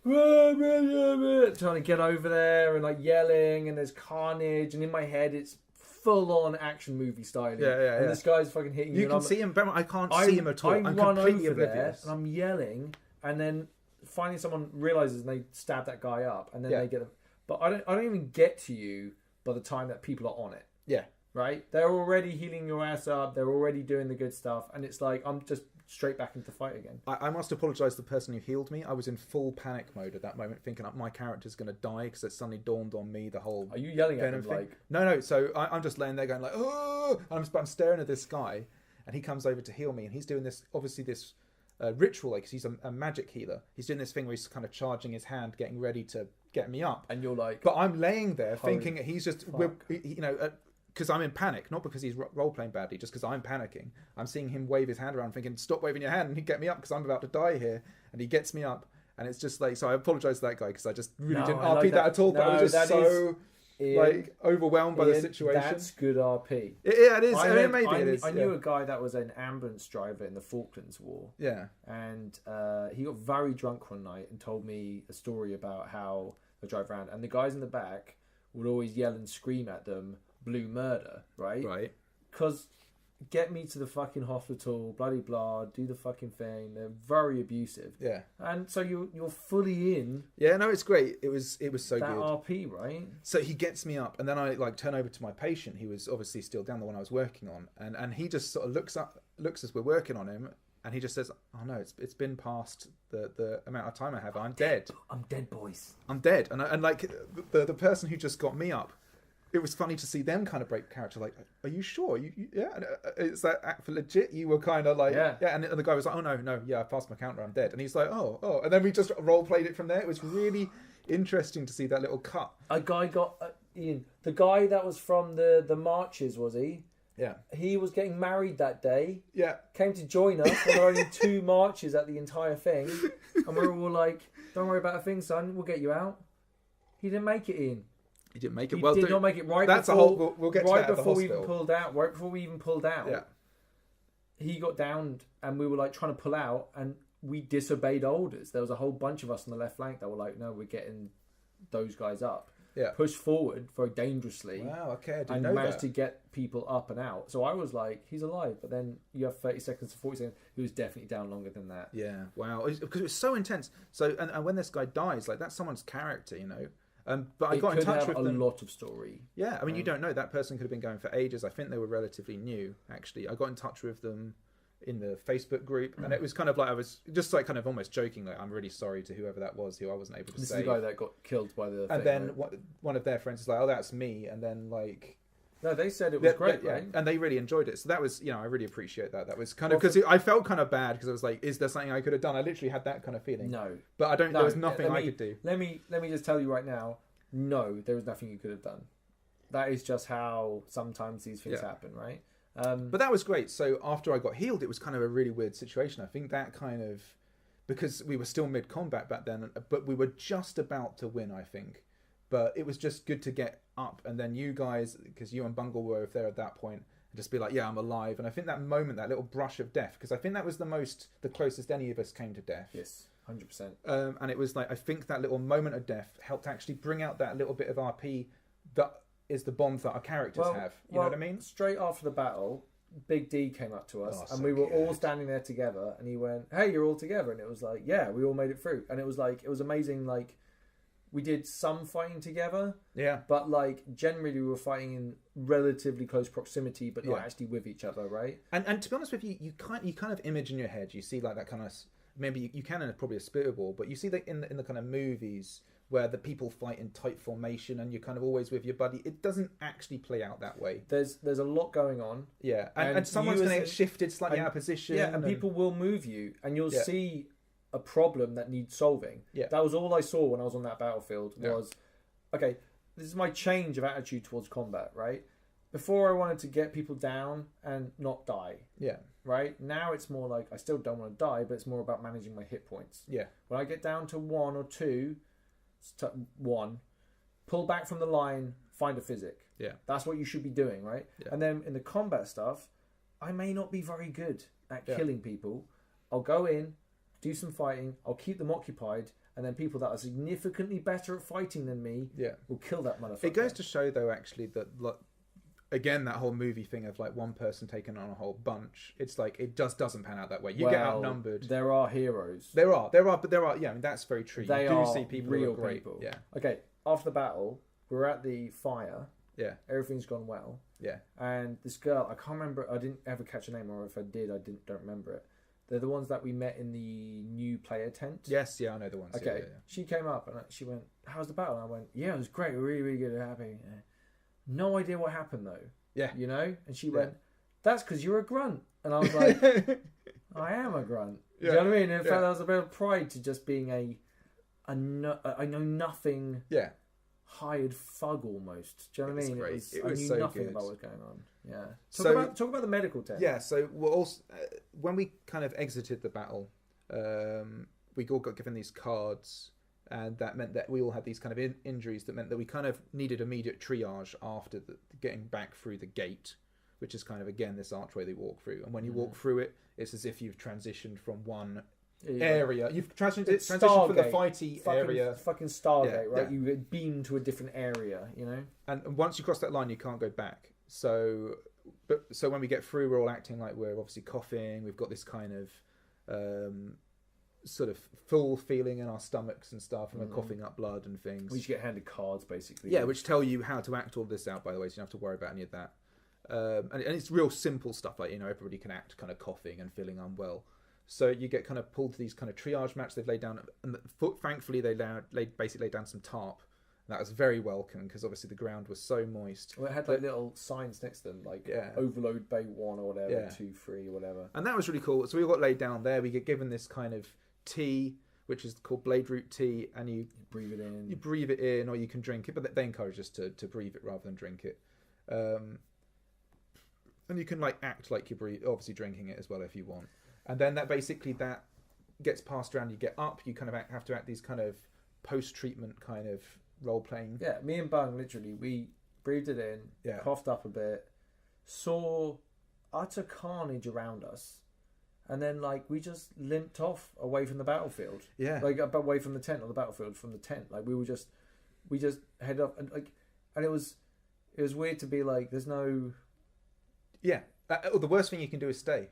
[SPEAKER 3] trying to get over there and like yelling, and there's carnage, and in my head it's full on action movie style. And this guy's fucking hitting you.
[SPEAKER 2] You can see him, but I can't see him at all. I'm completely oblivious.
[SPEAKER 3] And I'm yelling, and then finally someone realizes and they stab that guy up, and then they get him. But I don't even get to you by the time that people are on it.
[SPEAKER 2] Yeah.
[SPEAKER 3] Right? They're already healing your ass up. They're already doing the good stuff. And it's like, I'm just straight back into fight again.
[SPEAKER 2] I must apologise to the person who healed me. I was in full panic mode at that moment, thinking my character's going to die because it suddenly dawned on me the whole...
[SPEAKER 3] Are you yelling at him like...
[SPEAKER 2] No. So I'm just laying there going like, oh! I'm staring at this guy, and he comes over to heal me, and he's doing this, obviously this ritual, like, 'cause he's a magic healer. He's doing this thing where he's kind of charging his hand, getting ready to get me up.
[SPEAKER 3] And you're like...
[SPEAKER 2] But I'm laying there thinking he's just... because I'm in panic, not because he's role-playing badly, just because I'm panicking. I'm seeing him wave his hand around thinking, stop waving your hand and he'd get me up because I'm about to die here. And he gets me up. And it's just like, so I apologise to that guy because I just really didn't RP that at all. But I was just so overwhelmed by the situation.
[SPEAKER 3] That's good RP.
[SPEAKER 2] Yeah, it is. Maybe it is.
[SPEAKER 3] I knew a guy that was an ambulance driver in the Falklands War.
[SPEAKER 2] Yeah.
[SPEAKER 3] And he got very drunk one night and told me a story about how they drive around. And the guys in the back would always yell and scream at them, blue murder, right?
[SPEAKER 2] Right.
[SPEAKER 3] Because get me to the fucking hospital, bloody blah, do the fucking thing. They're very abusive.
[SPEAKER 2] Yeah.
[SPEAKER 3] And so you're fully in.
[SPEAKER 2] Yeah, no, it's great. It was so
[SPEAKER 3] that
[SPEAKER 2] good.
[SPEAKER 3] RP, right?
[SPEAKER 2] So he gets me up, and then I like turn over to my patient. He was obviously still down, the one I was working on, and he just sort of looks as we're working on him, And he just says, "Oh no, it's been past the amount of time I have. I'm dead.
[SPEAKER 3] I'm dead, boys.
[SPEAKER 2] I'm dead." And like the person who just got me up, it was funny to see them kind of break character. Like, "Are you sure? Yeah, and, it's that act for legit." You were kind of like, yeah. And the guy was like, "Oh no, yeah, I passed my counter. I'm dead." And he's like, "Oh," and then we just role played it from there. It was really interesting to see that little cut.
[SPEAKER 3] A guy got Ian, the guy that was from the marches, was he?
[SPEAKER 2] Yeah.
[SPEAKER 3] He was getting married that day.
[SPEAKER 2] Yeah.
[SPEAKER 3] Came to join us. There were only 2 marches at the entire thing. And we were all like, "Don't worry about a thing, son. We'll get you out." He didn't make it, Ian.
[SPEAKER 2] He didn't make it.
[SPEAKER 3] He
[SPEAKER 2] Well,
[SPEAKER 3] did not make it right
[SPEAKER 2] that's
[SPEAKER 3] before,
[SPEAKER 2] a whole. We'll get to
[SPEAKER 3] right
[SPEAKER 2] that
[SPEAKER 3] before
[SPEAKER 2] at the
[SPEAKER 3] we even
[SPEAKER 2] hospital.
[SPEAKER 3] pulled out. Right before we even pulled out.
[SPEAKER 2] Yeah.
[SPEAKER 3] He got downed and we were like trying to pull out and we disobeyed orders. There was a whole bunch of us on the left flank that were like, "No, we're getting those guys up."
[SPEAKER 2] Yeah.
[SPEAKER 3] Pushed forward very dangerously.
[SPEAKER 2] Wow. Okay. I didn't
[SPEAKER 3] And
[SPEAKER 2] know
[SPEAKER 3] managed
[SPEAKER 2] that.
[SPEAKER 3] to get people up and out. So I was like, "He's alive." But then you have 30 seconds to 40 seconds. He was definitely down longer than that.
[SPEAKER 2] Yeah. Wow. Because it was so intense. So and when this guy dies, like that's someone's character, you know. But I got in touch with them.
[SPEAKER 3] A lot of story.
[SPEAKER 2] Yeah. I mean, you don't know. That person could have been going for ages. I think they were relatively new, actually. I got in touch with them in the Facebook group, and it was kind of like I was just like kind of almost joking, like, "I'm really sorry to whoever that was who I wasn't able to
[SPEAKER 3] This
[SPEAKER 2] save."
[SPEAKER 3] is the guy that got killed by the.
[SPEAKER 2] And
[SPEAKER 3] thing,
[SPEAKER 2] then
[SPEAKER 3] right?
[SPEAKER 2] one of their friends is like, "Oh, that's me," and then like.
[SPEAKER 3] No, they said it was great,
[SPEAKER 2] yeah,
[SPEAKER 3] right?
[SPEAKER 2] and they really enjoyed it. So that was, I really appreciate that. That was kind of because I felt kind of bad because I was like, "Is there something I could have done?" I literally had that kind of feeling.
[SPEAKER 3] No,
[SPEAKER 2] but I don't. There was nothing I could do.
[SPEAKER 3] Let me just tell you right now. No, there was nothing you could have done. That is just how sometimes these things happen, right?
[SPEAKER 2] But that was great. So after I got healed, it was kind of a really weird situation. I think that kind of because we were still mid combat back then, but we were just about to win, I think. But it was just good to get up, and then you guys, because you and Bungle were there at that point, and just be like, "Yeah, I'm alive." And I think that moment, that little brush of death, because I think that was the closest any of us came to death.
[SPEAKER 3] Yes, 100%.
[SPEAKER 2] And it was like, I think that little moment of death helped actually bring out that little bit of RP that is the bond that our characters have. You know what I mean?
[SPEAKER 3] Straight after the battle, Big D came up to us, and
[SPEAKER 2] so
[SPEAKER 3] we were all
[SPEAKER 2] good.
[SPEAKER 3] standing there together, and he went, "Hey, you're all together," and it was like, "Yeah, we all made it through," and it was like, it was amazing. Like, we did some fighting together, but like generally we were fighting in relatively close proximity, but not actually with each other, right?
[SPEAKER 2] And to be honest with you, you kind of image in your head. You see like that kind of maybe you can in probably a Spitball, but you see that in the kind of movies where the people fight in tight formation and you're kind of always with your buddy. It doesn't actually play out that way.
[SPEAKER 3] There's a lot going on.
[SPEAKER 2] Yeah, and someone's going to get shifted slightly out of position.
[SPEAKER 3] Yeah, and people will move you, and you'll see a problem that needs solving.
[SPEAKER 2] Yeah.
[SPEAKER 3] That was all I saw when I was on that battlefield was, okay, this is my change of attitude towards combat, right? Before I wanted to get people down and not die.
[SPEAKER 2] Yeah.
[SPEAKER 3] Right? Now it's more like, I still don't want to die, but it's more about managing my hit points.
[SPEAKER 2] Yeah.
[SPEAKER 3] When I get down to 1 or 2, pull back from the line, find a physic.
[SPEAKER 2] Yeah.
[SPEAKER 3] That's what you should be doing, right?
[SPEAKER 2] Yeah.
[SPEAKER 3] And then in the combat stuff, I may not be very good at killing people. I'll go in, do some fighting, I'll keep them occupied, and then people that are significantly better at fighting than me will kill that motherfucker.
[SPEAKER 2] It goes to show, though, actually, that again, that whole movie thing of like one person taking on a whole bunch, it's like it just doesn't pan out that way. You get outnumbered.
[SPEAKER 3] There are heroes.
[SPEAKER 2] There are. Yeah, I mean, that's very true.
[SPEAKER 3] They
[SPEAKER 2] you do
[SPEAKER 3] are
[SPEAKER 2] see people
[SPEAKER 3] real
[SPEAKER 2] who are great.
[SPEAKER 3] people.
[SPEAKER 2] Yeah.
[SPEAKER 3] Okay, after the battle, we're at the fire.
[SPEAKER 2] Yeah.
[SPEAKER 3] Everything's gone well.
[SPEAKER 2] Yeah.
[SPEAKER 3] And this girl, I can't remember. I didn't ever catch her name, or if I did, I don't remember it. They're the ones that we met in the new player tent.
[SPEAKER 2] Yes, yeah, I know the ones.
[SPEAKER 3] Okay,
[SPEAKER 2] Yeah.
[SPEAKER 3] She came up and she went, "How's the battle?" And I went, "Yeah, it was great. We're really, really good. Happy." Yeah. No idea what happened though.
[SPEAKER 2] Yeah.
[SPEAKER 3] You know? And she went, "That's because you're a grunt." And I was like, "I am a grunt." Yeah. Do you know what I mean? In fact, there was a bit of pride to just being I know nothing.
[SPEAKER 2] Yeah.
[SPEAKER 3] Hired fug almost. Do you know what I mean?
[SPEAKER 2] Great.
[SPEAKER 3] I knew
[SPEAKER 2] so
[SPEAKER 3] nothing
[SPEAKER 2] good.
[SPEAKER 3] about what was going on. Yeah. Talk about the medical tent.
[SPEAKER 2] Yeah. So we're also when we kind of exited the battle, we all got given these cards, and that meant that we all had these kind of injuries. That meant that we kind of needed immediate triage after getting back through the gate, which is kind of again this archway they walk through. And when you walk through it, it's as if you've transitioned from one area. You've transitioned from the fighty area.
[SPEAKER 3] Fucking Stargate, right?
[SPEAKER 2] Yeah.
[SPEAKER 3] You get beamed to a different area, you know?
[SPEAKER 2] And once you cross that line, you can't go back. So when we get through, we're all acting like we're obviously coughing. We've got this kind of sort of full feeling in our stomachs and stuff, and we're coughing up blood and things.
[SPEAKER 3] We just get handed cards, basically.
[SPEAKER 2] Yeah, which tell you how to act all this out, by the way, so you don't have to worry about any of that. And it's real simple stuff, like, everybody can act kind of coughing and feeling unwell. So you get kind of pulled to these kind of triage mats they've laid down, and thankfully they basically laid down some tarp. And that was very welcome because obviously the ground was so moist.
[SPEAKER 3] Well, it had like little signs next to them, like overload bay 1 or whatever, 2, 3 or whatever. And that
[SPEAKER 2] was really cool. So we got laid down there. We get given this kind of tea, which is called blade root tea, and you
[SPEAKER 3] breathe it in.
[SPEAKER 2] You breathe it in, or you can drink it, but they encourage us to breathe it rather than drink it. And you can like act like you're obviously drinking it as well if you want. And then that gets passed around. You get up. You kind of have to act these kind of post-treatment kind of role-playing.
[SPEAKER 3] Yeah, me and Bung literally we breathed it in, coughed up a bit, saw utter carnage around us, and then like we just limped off away from the battlefield.
[SPEAKER 2] Yeah,
[SPEAKER 3] like away from the tent, or the battlefield from the tent. Like we just headed up, and it was weird to be like, there's no.
[SPEAKER 2] Yeah, the worst thing you can do is stay.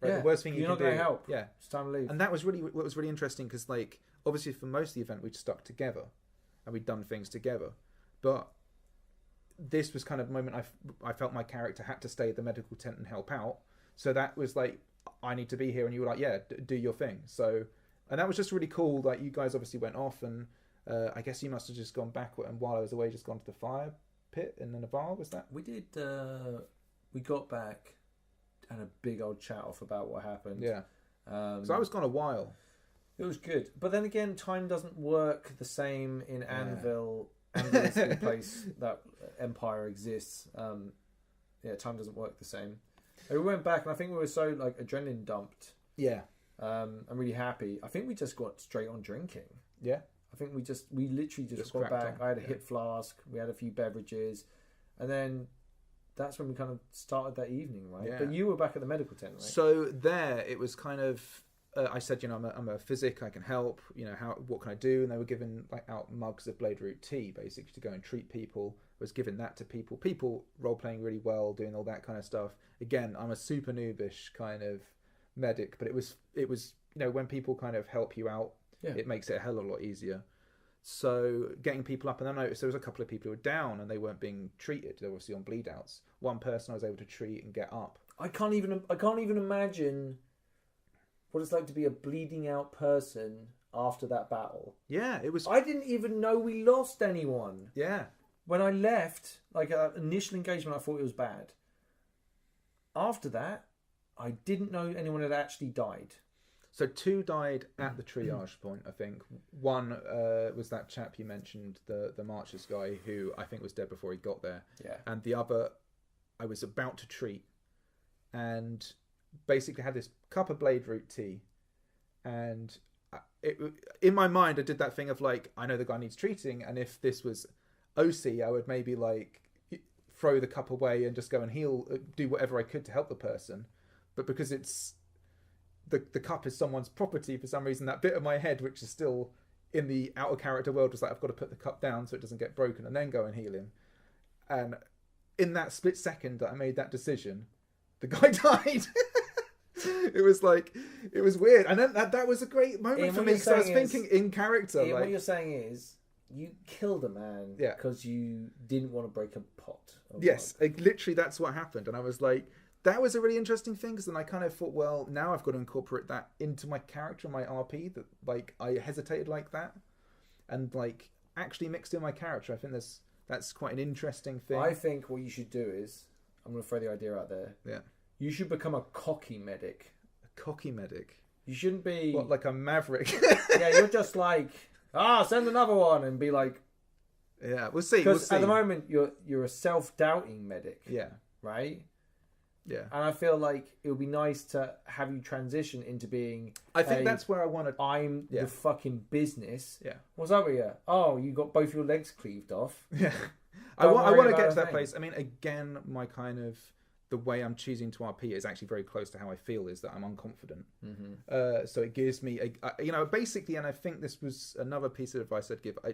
[SPEAKER 2] Right?
[SPEAKER 3] Yeah,
[SPEAKER 2] the worst thing
[SPEAKER 3] you're not going to help.
[SPEAKER 2] Yeah,
[SPEAKER 3] it's time to leave.
[SPEAKER 2] And that was what was really interesting because, like, obviously for most of the event we'd stuck together, and we'd done things together, but this was kind of the moment I felt my character had to stay at the medical tent and help out. So that was like, I need to be here, and you were like, yeah, do your thing. So, and that was just really cool. Like, you guys obviously went off, and I guess you must have just gone back, and while I was away, just gone to the fire pit in the Navarre. Was that?
[SPEAKER 3] We did. We got back and a big old chat off about what happened.
[SPEAKER 2] Yeah. So I was gone a while.
[SPEAKER 3] It was good, but then again, time doesn't work the same in Anvil. Anvil is the place that Empire exists. Time doesn't work the same. And we went back, and I think we were so like adrenaline dumped.
[SPEAKER 2] Yeah.
[SPEAKER 3] I'm really happy. I think we just got straight on drinking.
[SPEAKER 2] Yeah.
[SPEAKER 3] I think we literally just got back. I had a hip flask. We had a few beverages, and then that's when we kind of started that evening, right?
[SPEAKER 2] Yeah.
[SPEAKER 3] But you were back at the medical tent, right?
[SPEAKER 2] So there, it was kind of. I said, I'm a physic. I can help. What can I do? And they were giving out mugs of blade root tea, basically, to go and treat people. I was giving that to people. People role playing really well, doing all that kind of stuff. Again, I'm a super noobish kind of medic, but it was when people kind of help you out, it makes it a hell of a lot easier. So getting people up, and then I noticed there was a couple of people who were down and they weren't being treated. They were obviously on bleed outs. One person I was able to treat and get up.
[SPEAKER 3] I can't even imagine what it's like to be a bleeding out person after that battle.
[SPEAKER 2] Yeah, it was.
[SPEAKER 3] I didn't even know we lost anyone.
[SPEAKER 2] Yeah.
[SPEAKER 3] When I left, like initial engagement, I thought it was bad. After that, I didn't know anyone had actually died.
[SPEAKER 2] So 2 died at the triage point, I think. One was that chap you mentioned, the Marchers guy, who I think was dead before he got there.
[SPEAKER 3] Yeah.
[SPEAKER 2] And the other, I was about to treat, and basically had this cup of blade root tea, and in my mind I did that thing of like, I know the guy needs treating, and if this was OC, I would maybe like throw the cup away and just go and heal, do whatever I could to help the person. But because it's the cup is someone's property, for some reason that bit of my head which is still in the outer character world was like, I've got to put the cup down so it doesn't get broken and then go and heal him. And in that split second that I made that decision, the guy died. It was weird, and then that was a great moment for me because I was thinking in character.
[SPEAKER 3] Ian, what you're saying is you killed a man because you didn't want to break a pot.
[SPEAKER 2] Yes, literally that's what happened, and I was like, that was a really interesting thing because then I kind of thought, well, now I've got to incorporate that into my character, my RP. That like I hesitated like that, and like actually mixed in my character. I think that's quite an interesting thing.
[SPEAKER 3] I think what you should do is, I'm going to throw the idea out there.
[SPEAKER 2] Yeah.
[SPEAKER 3] You should become a cocky medic.
[SPEAKER 2] A cocky medic?
[SPEAKER 3] You shouldn't be...
[SPEAKER 2] What, like a maverick?
[SPEAKER 3] Yeah, you're just like, send another one, and be like...
[SPEAKER 2] Yeah, we'll see.
[SPEAKER 3] Because at the moment, you're a self-doubting medic.
[SPEAKER 2] Yeah.
[SPEAKER 3] Right?
[SPEAKER 2] Yeah.
[SPEAKER 3] And I feel like it would be nice to have you transition into being...
[SPEAKER 2] I think that's where I want to...
[SPEAKER 3] I'm the fucking business.
[SPEAKER 2] Yeah.
[SPEAKER 3] What's up with you? Oh, you got both your legs cleaved off.
[SPEAKER 2] Yeah. I want to get to that place. I mean, again, my kind of... The way I'm choosing to RP is actually very close to how I feel, is that I'm unconfident.
[SPEAKER 3] Mm-hmm.
[SPEAKER 2] So it gives me, basically, and I think this was another piece of advice I'd give. I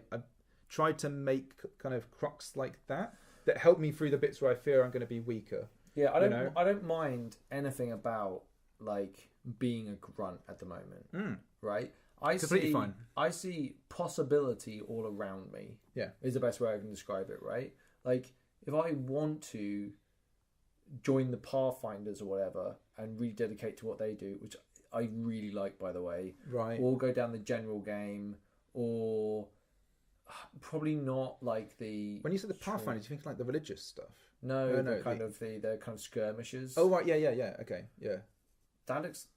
[SPEAKER 2] tried to make kind of crocs like that help me through the bits where I fear I'm going to be weaker.
[SPEAKER 3] Yeah, I don't mind anything about like being a grunt at the moment. Right?
[SPEAKER 2] Completely fine.
[SPEAKER 3] I see possibility all around me.
[SPEAKER 2] Yeah,
[SPEAKER 3] is the best way I can describe it. Right? Like if I want to join the Pathfinders or whatever and rededicate to what they do, which I really like, by the way.
[SPEAKER 2] Right.
[SPEAKER 3] Or go down the general game, or probably not like the.
[SPEAKER 2] When you said the Pathfinder, do you think like the religious stuff?
[SPEAKER 3] No, the kind of skirmishes.
[SPEAKER 2] Oh right, yeah. Okay, yeah.
[SPEAKER 3] That looks.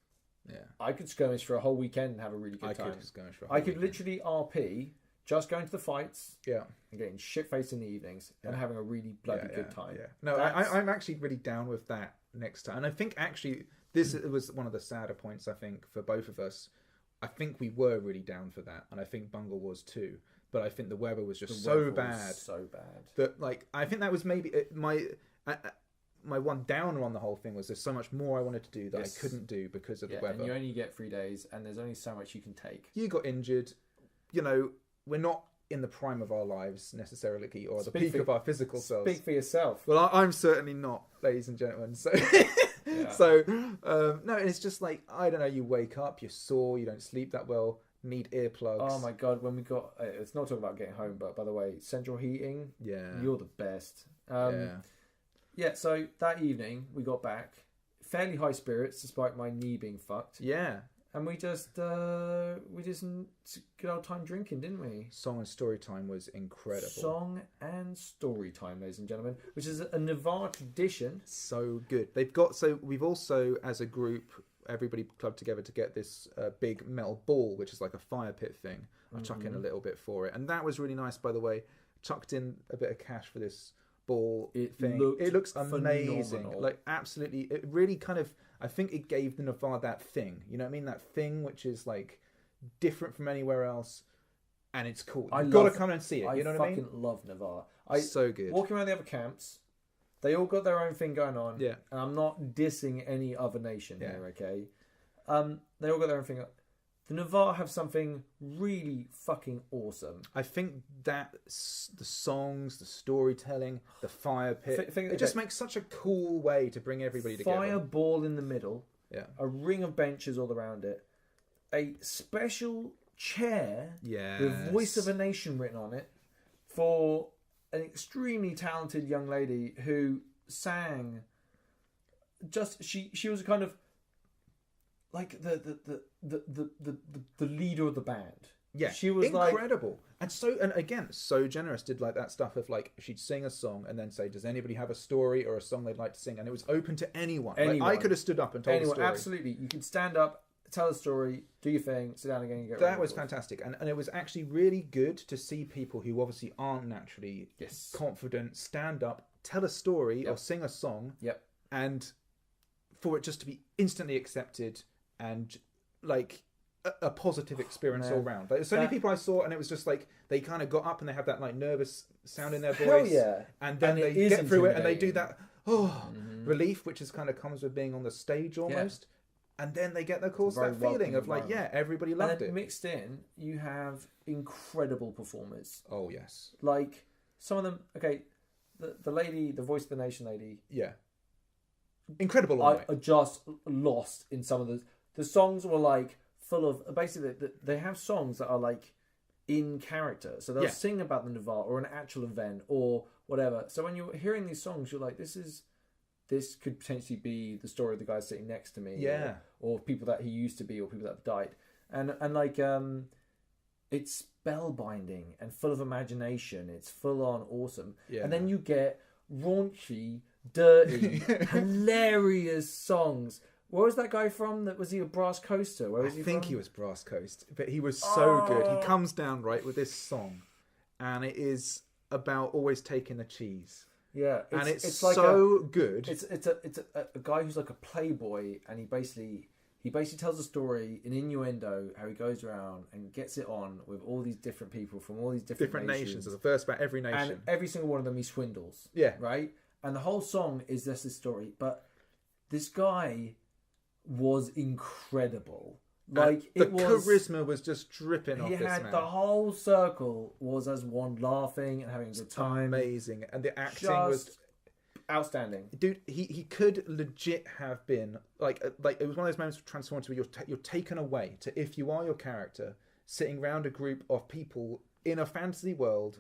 [SPEAKER 2] Yeah.
[SPEAKER 3] I could skirmish for a whole weekend and have a really good time.
[SPEAKER 2] I could skirmish for a whole
[SPEAKER 3] I could
[SPEAKER 2] weekend.
[SPEAKER 3] literally RP, just going to the fights.
[SPEAKER 2] Yeah.
[SPEAKER 3] And getting shit faced in the evenings and having a really bloody good time.
[SPEAKER 2] Yeah. No, I'm actually really down with that next time. And I think actually this was one of the sadder points, I think, for both of us. I think we were really down for that, and I think Bungle was too. But I think the weather was just so bad.
[SPEAKER 3] So bad.
[SPEAKER 2] That, like, I think that was maybe my one downer on the whole thing was there's so much more I wanted to do that I couldn't do because of the weather.
[SPEAKER 3] And you only get 3 days, and there's only so much you can take.
[SPEAKER 2] You got injured. You know, we're not in the prime of our lives necessarily, or the peak of our physical selves.
[SPEAKER 3] Speak for yourself.
[SPEAKER 2] Well, I'm certainly not, ladies and gentlemen. So, no, it's just like, I don't know. You wake up, you're sore, you don't sleep that well, need earplugs.
[SPEAKER 3] Oh my god, when we got, it's not talking about getting home, but by the way, central heating.
[SPEAKER 2] Yeah,
[SPEAKER 3] you're the best. So that evening we got back, fairly high spirits despite my knee being fucked.
[SPEAKER 2] Yeah.
[SPEAKER 3] And we just good old time drinking, didn't we?
[SPEAKER 2] Song and story time was incredible.
[SPEAKER 3] Song and story time, ladies and gentlemen, which is a Navarre tradition.
[SPEAKER 2] So good. We've also, as a group, everybody clubbed together to get this big metal ball, which is like a fire pit thing. I'll chuck in a little bit for it. And that was really nice, by the way. Chucked in a bit of cash for this ball thing. It looks amazing.
[SPEAKER 3] Phenomenal.
[SPEAKER 2] Like, absolutely. It really kind of, I think it gave the Navarre that thing. You know what I mean? That thing which is like different from anywhere else, and it's cool. You've got to come and see it. You know what I mean?
[SPEAKER 3] I fucking love Navarre.
[SPEAKER 2] So good.
[SPEAKER 3] Walking around the other camps, they all got their own thing going on.
[SPEAKER 2] Yeah.
[SPEAKER 3] And I'm not dissing any other nation here, okay? They all got their own thing. The Navarre have something really fucking awesome.
[SPEAKER 2] I think that the songs, the storytelling, the fire pit, it just makes such a cool way to bring everybody together.
[SPEAKER 3] Fireball in the middle.
[SPEAKER 2] Yeah.
[SPEAKER 3] A ring of benches all around it. A special chair with Voice of a Nation written on it for an extremely talented young lady who sang. She was kind of like the leader of the band.
[SPEAKER 2] Yeah,
[SPEAKER 3] she was
[SPEAKER 2] incredible, and again, so generous. Did like that stuff of like she'd sing a song and then say, "Does anybody have a story or a song they'd like to sing?" And it was open to anyone. Like, I could have stood up and told a story.
[SPEAKER 3] Absolutely, you could stand up, tell a story, do your thing, sit down again, and get.
[SPEAKER 2] That was fantastic, and it was actually really good to see people who obviously aren't naturally confident stand up, tell a story or sing a song.
[SPEAKER 3] Yep.
[SPEAKER 2] And for it just to be instantly accepted and like a positive experience all round. Like, so many people I saw, and it was just like they kind of got up and they have that like nervous sound in their voice, and then they get through it and they do that relief, which is kind of comes with being on the stage almost, and then they get that feeling of like everybody loved it.
[SPEAKER 3] Mixed in, you have incredible performers.
[SPEAKER 2] Oh yes,
[SPEAKER 3] like some of them. Okay, the lady, the Voice of the Nation lady.
[SPEAKER 2] Yeah, incredible.
[SPEAKER 3] I just lost in some of the songs were like full of basically they have songs that are like in character, so they'll sing about the Navarre or an actual event or whatever. So when you're hearing these songs, you're like, this could potentially be the story of the guy sitting next to me, or people that he used to be, or people that have died, and like it's spellbinding and full of imagination. It's full on awesome, and then you get raunchy, dirty, hilarious songs. Where was that guy from? Was he a Brass Coaster? Where was he from? I think
[SPEAKER 2] he was Brass Coast, but he was so good. He comes down right with this song, and it is about always taking the cheese.
[SPEAKER 3] Yeah,
[SPEAKER 2] it's like so good.
[SPEAKER 3] It's a guy who's like a playboy, and he basically tells a story, an innuendo, how he goes around and gets it on with all these different people from all these different nations.
[SPEAKER 2] There's a verse about every nation,
[SPEAKER 3] and every single one of them he swindles.
[SPEAKER 2] Yeah,
[SPEAKER 3] right. And the whole song is just this story, but this guy was incredible. Like
[SPEAKER 2] the charisma was just dripping off this man.
[SPEAKER 3] He had the whole circle was as one laughing and having a good time.
[SPEAKER 2] Amazing, and the acting was
[SPEAKER 3] outstanding.
[SPEAKER 2] Dude, he could legit have been like it was one of those moments of transformative where you're taken away to, if you are your character, sitting around a group of people in a fantasy world,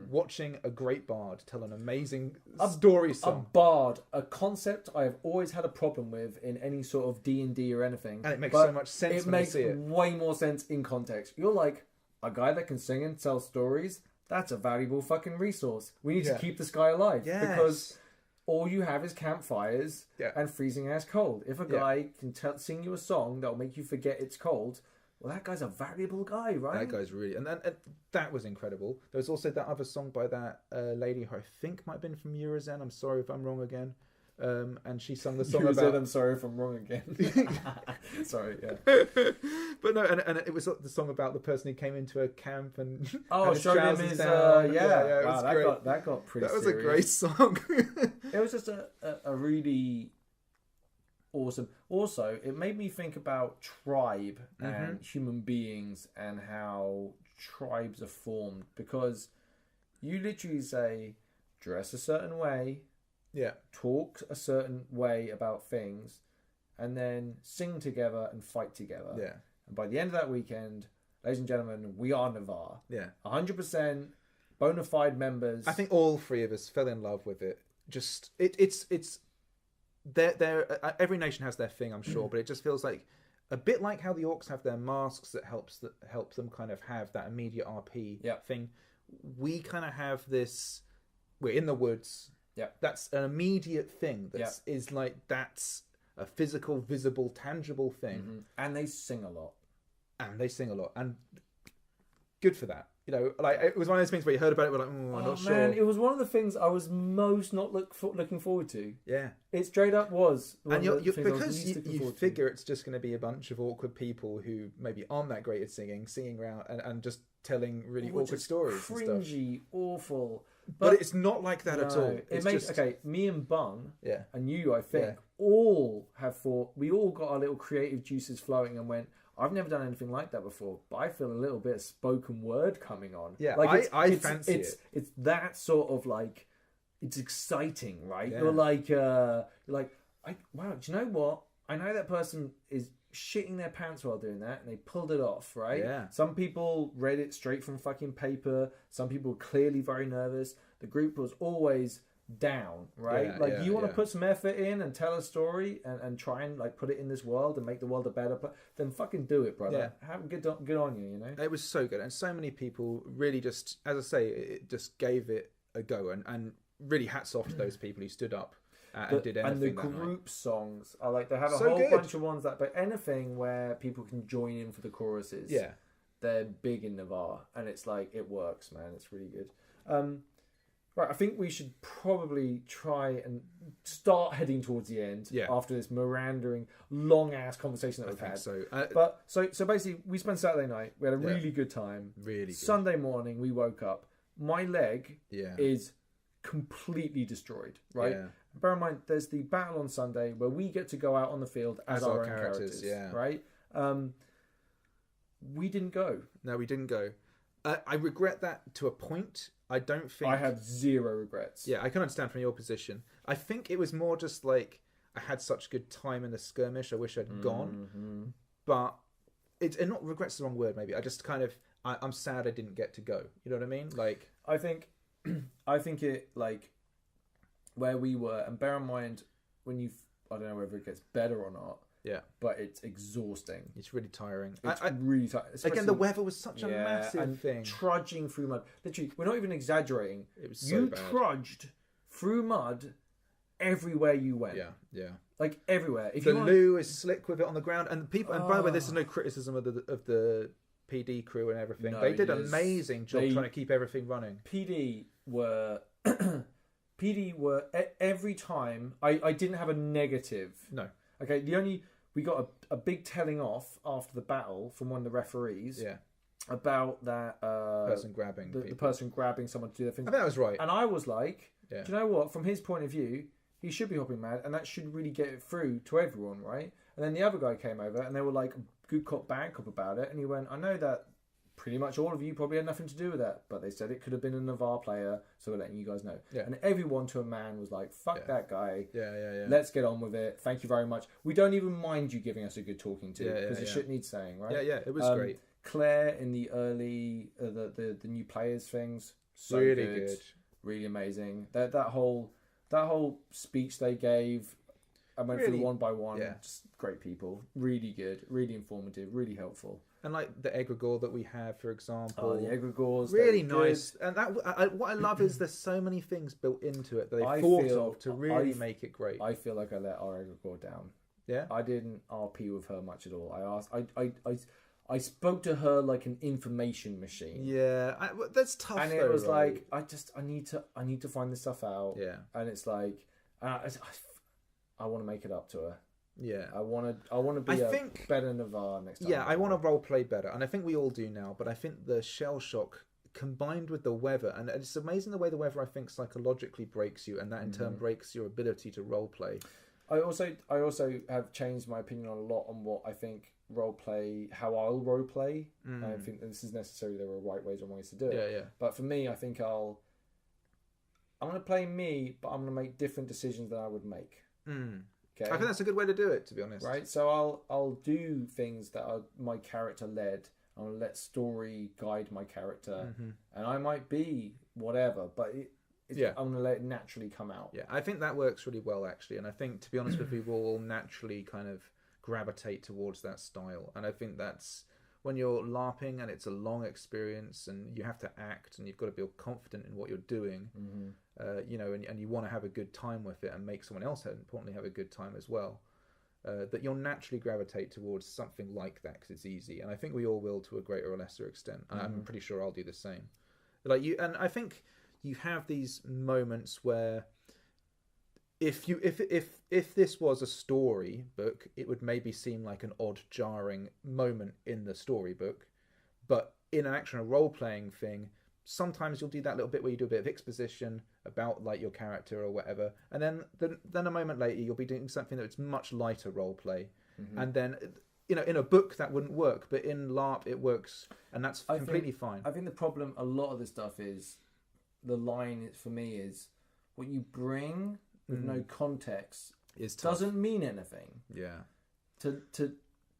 [SPEAKER 2] watching a great bard tell an amazing story song.
[SPEAKER 3] A bard, a concept I have always had a problem with in any sort of D&D or anything.
[SPEAKER 2] And it makes so much sense when you see it.
[SPEAKER 3] It makes way more sense in context. You're like, a guy that can sing and tell stories, that's a valuable fucking resource. We need to keep this guy alive.
[SPEAKER 2] Yes.
[SPEAKER 3] Because all you have is campfires and freezing ass cold. If a guy can sing you a song that'll make you forget it's cold... Well, that guy's a valuable guy, right?
[SPEAKER 2] That guy's really... And that was incredible. There was also that other song by that lady who I think might have been from Eurozen. I'm sorry if I'm wrong again. And she sung the song about...
[SPEAKER 3] I'm sorry if I'm wrong again. Sorry, yeah.
[SPEAKER 2] But no, and it was the song about the person who came into a camp and...
[SPEAKER 3] showed him his... Wow, that got pretty serious.
[SPEAKER 2] That was a great song.
[SPEAKER 3] It was just a really... awesome. Also, it made me think about tribe and human beings and how tribes are formed, because you literally say dress a certain way, talk a certain way about things, and then sing together and fight together. Yeah. And by the end of that weekend, ladies and gentlemen, we are Navarre. Yeah. 100% bona fide members.
[SPEAKER 2] I think all three of us fell in love with it. Just it's every nation has their thing, I'm sure, but it just feels like a bit like how the orcs have their masks that helps them kind of have that immediate RP thing. We kind of have this. We're in the woods. Yeah, that's an immediate thing. That's a physical, visible, tangible thing.
[SPEAKER 3] And they sing a lot.
[SPEAKER 2] And good for that. You know, like it was one of those things where you heard about it, we're like, I'm not sure.
[SPEAKER 3] Man, it was one of the things I was most not looking forward to.
[SPEAKER 2] Yeah,
[SPEAKER 3] it straight up was.
[SPEAKER 2] And because you figure it's just going to be a bunch of awkward people who maybe aren't that great at singing around and just telling really awkward stories,
[SPEAKER 3] cringy,
[SPEAKER 2] and stuff.
[SPEAKER 3] Awful.
[SPEAKER 2] But it's not like that at all.
[SPEAKER 3] It makes me and Bun, and you, I think, all have thought. We all got our little creative juices flowing and went, I've never done anything like that before, but I feel a little bit of spoken word coming on.
[SPEAKER 2] Yeah, like I fancy it.
[SPEAKER 3] It's that sort of like, it's exciting, right? Yeah. You're like, wow, do you know what? I know that person is shitting their pants while doing that, and they pulled it off, right?
[SPEAKER 2] Yeah.
[SPEAKER 3] Some people read it straight from fucking paper. Some people were clearly very nervous. The group was always down, right? You want to put some effort in and tell a story and try and like put it in this world and make the world a better place, then fucking do it, brother. Have good on you, you know?
[SPEAKER 2] It was so good, and so many people really just, as I say, it just gave it a go, and really hats off to those people who stood up and did anything.
[SPEAKER 3] And the group songs are like, they have a whole bunch of ones that, but anything where people can join in for the choruses, they're big in Navarre, and it's like, it works, man. It's really good. Right, I think we should probably try and start heading towards the end after this meandering, long-ass conversation that we've had. So. But basically, we spent Saturday night. We had a really good time.
[SPEAKER 2] Really good.
[SPEAKER 3] Sunday morning, we woke up. My leg is completely destroyed, right? Yeah. Bear in mind, there's the battle on Sunday where we get to go out on the field as our own characters, right? We didn't go.
[SPEAKER 2] No, we didn't go. I regret that to a point. I don't think...
[SPEAKER 3] I have zero regrets.
[SPEAKER 2] Yeah, I can understand from your position. I think it was more just like, I had such good time in the skirmish, I wish I'd gone. But, and not regrets the wrong word, maybe. I just kind of, I'm sad I didn't get to go. You know what I mean? Like...
[SPEAKER 3] I think it, like, where we were, and bear in mind, when I don't know whether it gets better or not, but it's exhausting.
[SPEAKER 2] It's really tiring.
[SPEAKER 3] It's really tiring.
[SPEAKER 2] Again, the weather was such a massive thing.
[SPEAKER 3] Trudging through mud. Literally, we're not even exaggerating.
[SPEAKER 2] It was so bad.
[SPEAKER 3] You trudged through mud everywhere you went.
[SPEAKER 2] Yeah.
[SPEAKER 3] Like everywhere.
[SPEAKER 2] The loo is slick with it on the ground, and people. And by the way, this is no criticism of the PD crew and everything. No, they did an amazing job trying to keep everything running.
[SPEAKER 3] PD were every time. I didn't have a negative.
[SPEAKER 2] No.
[SPEAKER 3] Okay, we got a big telling off after the battle from one of the referees about that
[SPEAKER 2] person grabbing
[SPEAKER 3] the person grabbing someone to do their thing.
[SPEAKER 2] I think that was right.
[SPEAKER 3] And I was like, do you know what? From his point of view, he should be hopping mad, and that should really get it through to everyone, right? And then the other guy came over, and they were like good cop, bad cop about it, and he went, I know that pretty much all of you probably had nothing to do with that, but they said it could have been a Navarre player, so we're letting you guys know. Yeah. And everyone to a man was like, fuck that guy.
[SPEAKER 2] Yeah.
[SPEAKER 3] Let's get on with it. Thank you very much. We don't even mind you giving us a good talking to, because the shit needs saying, right?
[SPEAKER 2] Yeah, it was great.
[SPEAKER 3] Claire in the early the new players things, so
[SPEAKER 2] really good,
[SPEAKER 3] really amazing. That whole speech they gave, I went through one by one.
[SPEAKER 2] Yeah.
[SPEAKER 3] Just great people, really good, really informative, really helpful.
[SPEAKER 2] And like the egregore that we have, for example,
[SPEAKER 3] the egregores,
[SPEAKER 2] really nice. And that what I love is there's so many things built into it that they thought of to really make it great.
[SPEAKER 3] I feel like I let our egregore down.
[SPEAKER 2] Yeah,
[SPEAKER 3] I didn't RP with her much at all. I spoke to her like an information machine.
[SPEAKER 2] Yeah, that's tough.
[SPEAKER 3] And it was like I need to find this stuff out.
[SPEAKER 2] Yeah,
[SPEAKER 3] and it's like I want to make it up to her.
[SPEAKER 2] Yeah,
[SPEAKER 3] I want to be better Navarre next time.
[SPEAKER 2] Yeah, I want to role play better, and I think we all do now. But I think the shell shock combined with the weather, and it's amazing the way the weather I think psychologically breaks you, and that in turn breaks your ability to role play.
[SPEAKER 3] I also have changed my opinion on a lot on what I think role play, how I'll role play. I don't think this is necessarily there are right ways or wrong ways to do it.
[SPEAKER 2] Yeah.
[SPEAKER 3] But for me, I think I'm going to play me, but I'm going to make different decisions than I would make. Okay.
[SPEAKER 2] I think that's a good way to do it, to be honest.
[SPEAKER 3] Right, so I'll do things that are my character led. I'll let story guide my character, and I might be whatever, but I'm gonna let it naturally come out.
[SPEAKER 2] Yeah, I think that works really well actually, and I think to be honest with you, we'll all naturally kind of gravitate towards that style, and I think that's when you're LARPing and it's a long experience and you have to act and you've got to be confident in what you're doing, and you want to have a good time with it and make someone else, importantly, have a good time as well. That you'll naturally gravitate towards something like that because it's easy, and I think we all will to a greater or lesser extent. I'm pretty sure I'll do the same. Like you, and I think you have these moments where if this was a story book, it would maybe seem like an odd, jarring moment in the storybook, but in an action or role playing thing, sometimes you'll do that little bit where you do a bit of exposition about like your character or whatever, and then a moment later you'll be doing something that's much lighter role play, and then in a book that wouldn't work, but in LARP it works, and that's completely fine.
[SPEAKER 3] I think the problem a lot of this stuff is the line for me is what you bring with no context doesn't mean anything.
[SPEAKER 2] Yeah.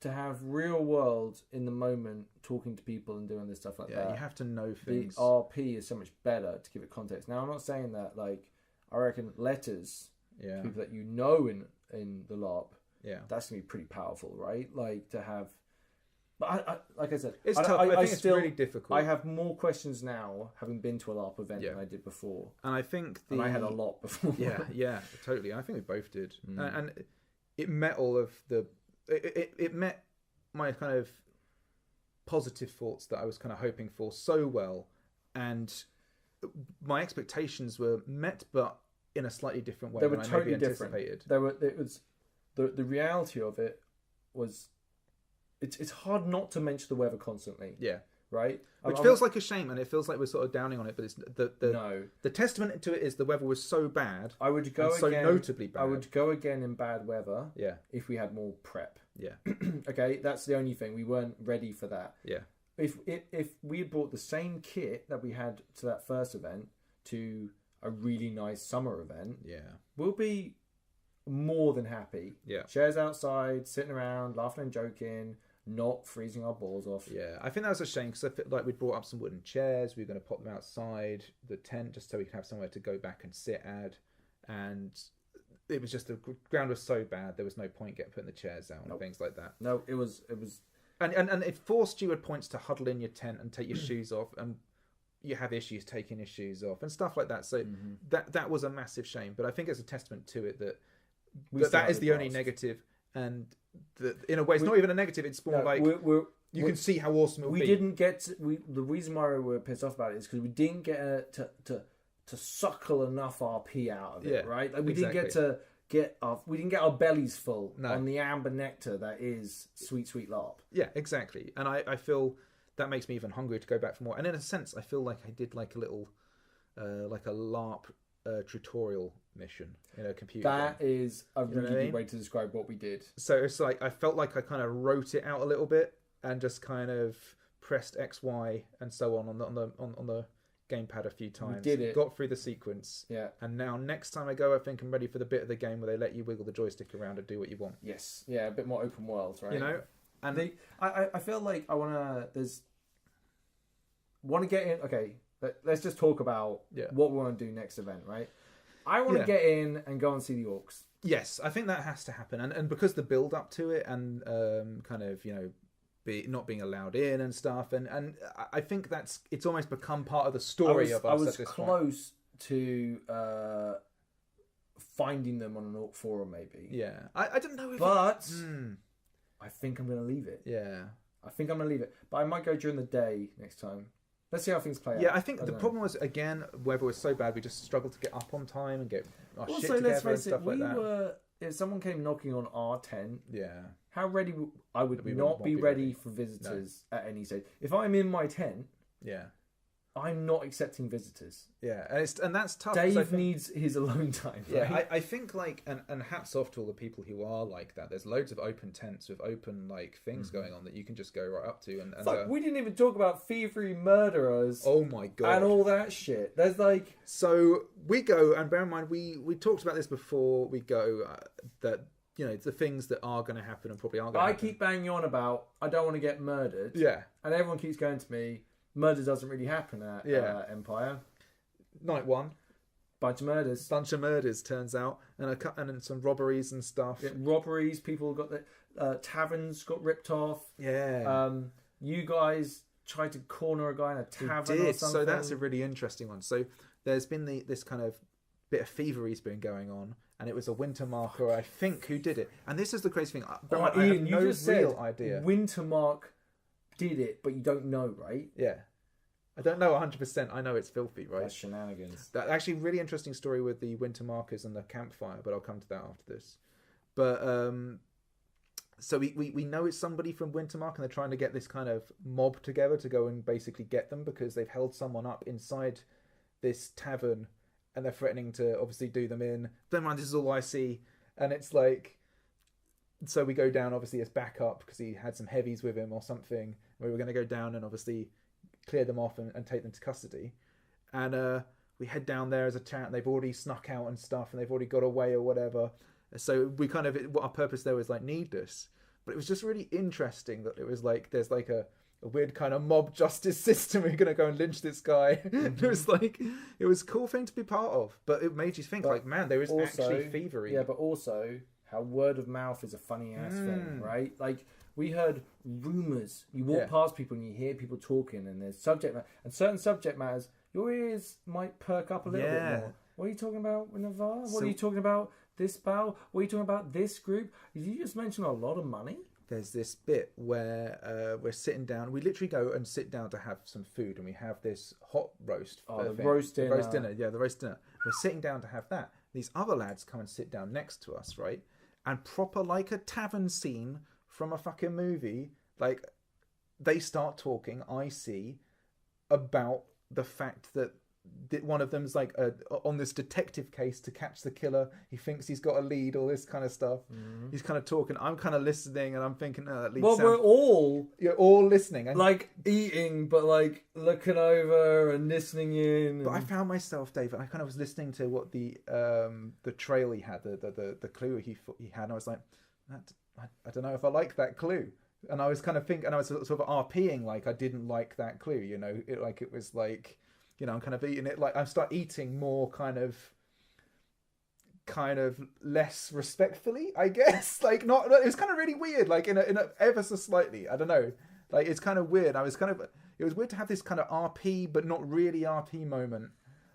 [SPEAKER 3] To have real world in the moment talking to people and doing this stuff like that.
[SPEAKER 2] Yeah, you have to know things.
[SPEAKER 3] The RP is so much better to give it context. Now I'm not saying that like I reckon letters, people that you know in the LARP, that's gonna be pretty powerful, right? Like to have. But I like I said,
[SPEAKER 2] it's tough. I think it's really difficult.
[SPEAKER 3] I have more questions now, having been to a LARP event than I did before.
[SPEAKER 2] And I think
[SPEAKER 3] and I had a lot before.
[SPEAKER 2] yeah, totally. I think we both did, and it met all of the. It met my kind of positive thoughts that I was kind of hoping for so well, and my expectations were met, but in a slightly different way.
[SPEAKER 3] They were
[SPEAKER 2] than
[SPEAKER 3] totally
[SPEAKER 2] I maybe
[SPEAKER 3] different.
[SPEAKER 2] Anticipated.
[SPEAKER 3] It was the reality of it was. It's hard not to mention the weather constantly. Yeah. Right?
[SPEAKER 2] Which feels like a shame, and it feels like we're sort of downing on it, but it's the testament to it is the weather was so bad.
[SPEAKER 3] I would go again,
[SPEAKER 2] so notably bad.
[SPEAKER 3] I would go again in bad weather.
[SPEAKER 2] Yeah.
[SPEAKER 3] If we had more prep.
[SPEAKER 2] Yeah.
[SPEAKER 3] Okay, that's the only thing. We weren't ready for that.
[SPEAKER 2] Yeah.
[SPEAKER 3] If we had brought the same kit that we had to that first event to a really nice summer event, we'll be more than happy.
[SPEAKER 2] Yeah.
[SPEAKER 3] Chairs outside, sitting around, laughing and joking. Not freezing our balls off.
[SPEAKER 2] Yeah, I think that was a shame because I feel like we'd brought up some wooden chairs. We were going to pop them outside the tent just so we could have somewhere to go back and sit at. And it was just the ground was so bad there was no point putting the chairs out and things like that.
[SPEAKER 3] No, it was.
[SPEAKER 2] And it forced you at points to huddle in your tent and take your shoes off, and you have issues taking your shoes off and stuff like that. So that was a massive shame. But I think it's a testament to it that is the only negative. And in a way, it's not even a negative. It's more like you can see how awesome it would be.
[SPEAKER 3] Didn't get to, the reason why we were pissed off about it is because we didn't get to suckle enough RP out of it, right? Like we didn't get our bellies full on the amber nectar that is sweet LARP.
[SPEAKER 2] Yeah, exactly. And I feel that makes me even hungrier to go back for more. And in a sense, I feel like I did like a little like a LARP tutorial mission in a computer
[SPEAKER 3] that
[SPEAKER 2] game.
[SPEAKER 3] Is a really good way to describe what we did.
[SPEAKER 2] So it's like I felt like I kind of wrote it out a little bit and just kind of pressed X, Y, and so on the gamepad a few times.
[SPEAKER 3] We did it.
[SPEAKER 2] Got through the sequence. Yeah. And now next time I go, I think I'm ready for the bit of the game where they let you wiggle the joystick around and do what you want.
[SPEAKER 3] Yes. Yeah, a bit more open world, right?
[SPEAKER 2] You know,
[SPEAKER 3] And I feel like I want to get in. Okay, let's just talk about what we want to do next event, right? I want to get in and go and see the orcs.
[SPEAKER 2] Yes, I think that has to happen, and because the build up to it, and kind of not being allowed in and stuff, and I think it's almost become part of the story of us.
[SPEAKER 3] I was
[SPEAKER 2] at this
[SPEAKER 3] close to finding them on an orc forum, maybe.
[SPEAKER 2] Yeah, I don't know if.
[SPEAKER 3] But I think I'm going to leave it.
[SPEAKER 2] Yeah,
[SPEAKER 3] I think I'm going to leave it, but I might go during the day next time. Let's see how things play out.
[SPEAKER 2] Yeah, I think the problem was, again, weather was so bad, we just struggled to get up on time and get our shit together
[SPEAKER 3] let's face
[SPEAKER 2] and stuff like that.
[SPEAKER 3] If someone came knocking on our tent, how ready I would
[SPEAKER 2] We
[SPEAKER 3] not
[SPEAKER 2] wouldn't
[SPEAKER 3] be
[SPEAKER 2] be
[SPEAKER 3] ready for visitors at any stage. If I'm in my tent, I'm not accepting visitors.
[SPEAKER 2] Yeah, and that's tough.
[SPEAKER 3] Dave needs his alone time.
[SPEAKER 2] Yeah,
[SPEAKER 3] right?
[SPEAKER 2] I think and hats off to all the people who are like that. There's loads of open tents with open things going on that you can just go right up to. And
[SPEAKER 3] we didn't even talk about thievery, murderers.
[SPEAKER 2] Oh my god,
[SPEAKER 3] and all that shit. There's
[SPEAKER 2] so we go, and bear in mind we talked about this before we go that the things that are going to happen and probably aren't going to happen.
[SPEAKER 3] I keep banging on about I don't want to get murdered.
[SPEAKER 2] Yeah,
[SPEAKER 3] and everyone keeps going to me. Murder doesn't really happen at Empire.
[SPEAKER 2] Night one,
[SPEAKER 3] bunch of murders
[SPEAKER 2] turns out, and some robberies and stuff.
[SPEAKER 3] Yeah, robberies. People got the taverns got ripped off.
[SPEAKER 2] Yeah.
[SPEAKER 3] You guys tried to corner a guy in a tavern or something.
[SPEAKER 2] So that's a really interesting one. So there's been this kind of bit of thievery's been going on, and it was a winter marker, I think, who did it. And this is the crazy thing.
[SPEAKER 3] Ian, you just said
[SPEAKER 2] idea.
[SPEAKER 3] Wintermark did it, but you don't know, right?
[SPEAKER 2] Yeah. I don't know 100%. I know it's filthy, right?
[SPEAKER 3] That's shenanigans.
[SPEAKER 2] That actually really interesting story with the winter markers and the campfire, but I'll come to that after this. But so we know it's somebody from Wintermark, and they're trying to get this kind of mob together to go and basically get them because they've held someone up inside this tavern, and they're threatening to obviously do them in. Don't mind, this is all I see, and it's like. So we go down obviously as backup because he had some heavies with him or something. We were going to go down and obviously clear them off and take them to custody, and we head down there as a chat, and they've already snuck out and stuff, and they've already got away or whatever. So we kind of, what our purpose there was need this, but it was just really interesting that it was there's a weird kind of mob justice system. We're gonna go and lynch this guy. It was it was a cool thing to be part of, but it made you think man, there is also, actually thievery.
[SPEAKER 3] Yeah, but also how word of mouth is a funny ass thing, right? We heard rumours. You walk past people and you hear people talking, and there's subject matter. And certain subject matters, your ears might perk up a little bit more. What are you talking about, Navarre? What are you talking about, this bow? What are you talking about, this group? Did you just mention a lot of money?
[SPEAKER 2] There's this bit where we're sitting down. We literally go and sit down to have some food, and we have this hot roast.
[SPEAKER 3] The roast dinner.
[SPEAKER 2] The roast dinner, yeah, the roast dinner. We're sitting down to have that. These other lads come and sit down next to us, right? And proper a tavern scene from a fucking movie, they start talking, I see, about the fact that one of them's on this detective case to catch the killer. He thinks he's got a lead, all this kind of stuff. Mm-hmm. He's kind of talking. I'm kind of listening, and I'm thinking, that lead sounds...
[SPEAKER 3] You're
[SPEAKER 2] all listening. And...
[SPEAKER 3] eating, but looking over and listening in.
[SPEAKER 2] But I found myself, Dave, I kind of was listening to what the trail he had, the clue he had, and I was like, I don't know if I like that clue. And I was kind of thinking, and I was sort of RPing I didn't like that clue, it was I'm kind of eating it I start eating more kind of less respectfully, I guess. Not, it was kind of really weird, in a ever so slightly, I don't know, it's kind of weird. It was weird to have this kind of RP but not really RP moment.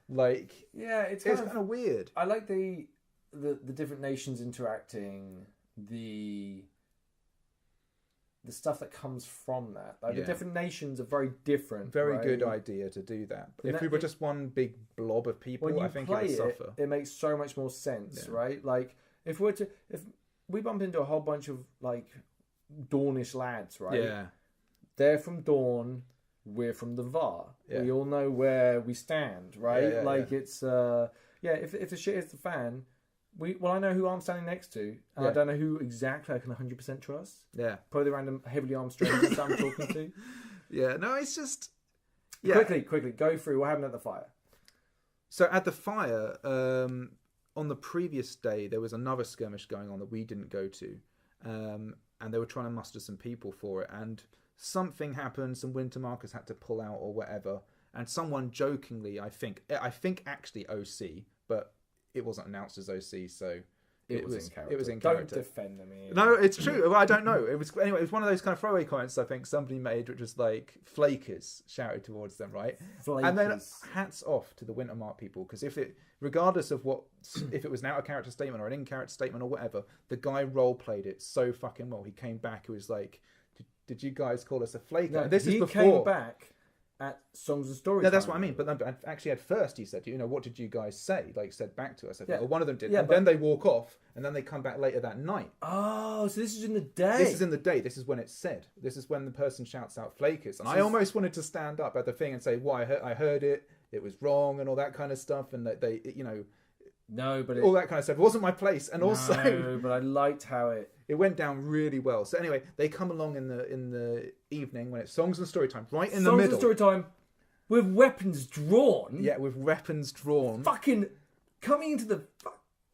[SPEAKER 2] It's kind of weird.
[SPEAKER 3] I like the different nations interacting, the stuff that comes from that. The different nations are very different.
[SPEAKER 2] Very good idea to do that. If we were just one big blob of people, I think it would suffer.
[SPEAKER 3] It makes so much more sense, right? If we bump into a whole bunch of Dornish lads, right?
[SPEAKER 2] Yeah.
[SPEAKER 3] They're from Dorne, we're from the Var. Yeah. We all know where we stand, right? It's if the shit hits the fan, I know who I'm standing next to, and I don't know who exactly I can 100% trust.
[SPEAKER 2] Yeah.
[SPEAKER 3] Probably the random heavily armed strangers that I'm talking to.
[SPEAKER 2] Yeah, no, it's just...
[SPEAKER 3] Yeah. Quickly, go through what happened at the fire.
[SPEAKER 2] So at the fire, on the previous day, there was another skirmish going on that we didn't go to. and they were trying to muster some people for it, and something happened. Some winter markers had to pull out or whatever, and someone jokingly, I think actually OC, but it wasn't announced as OC, so it was in character. It was in character.
[SPEAKER 3] Don't defend them.
[SPEAKER 2] No, it's true. Well, I don't know. It was one of those kind of throwaway comments I think somebody made, which was like "flakers" shouted towards them, right?
[SPEAKER 3] Flakers.
[SPEAKER 2] And then hats off to the Winter Mark people, because regardless of if it was an out of character statement or an in character statement or whatever, the guy role played it so fucking well. He came back. It was like, did you guys call us a flaker?
[SPEAKER 3] No,
[SPEAKER 2] and this is before.
[SPEAKER 3] He came back at Songs and Stories.
[SPEAKER 2] No, that's what I mean. But actually, at first, he said, what did you guys say? Like, said back to us. I think, well, one of them did. And then they walk off, and then they come back later that night.
[SPEAKER 3] Oh, so this is in the day.
[SPEAKER 2] This is in the day. This is when it's said. This is when the person shouts out "flakers." And I almost wanted to stand up at the thing and say, "Well, I heard it. It was wrong," and all that kind of stuff. And that they,
[SPEAKER 3] no, but
[SPEAKER 2] all that kind of stuff. It wasn't my place. And also,
[SPEAKER 3] but I liked how it
[SPEAKER 2] went down really well. So anyway, they come along in the evening when it's songs and story time, right in the middle.
[SPEAKER 3] Songs and story time with weapons drawn.
[SPEAKER 2] Yeah, with weapons drawn.
[SPEAKER 3] Fucking coming into the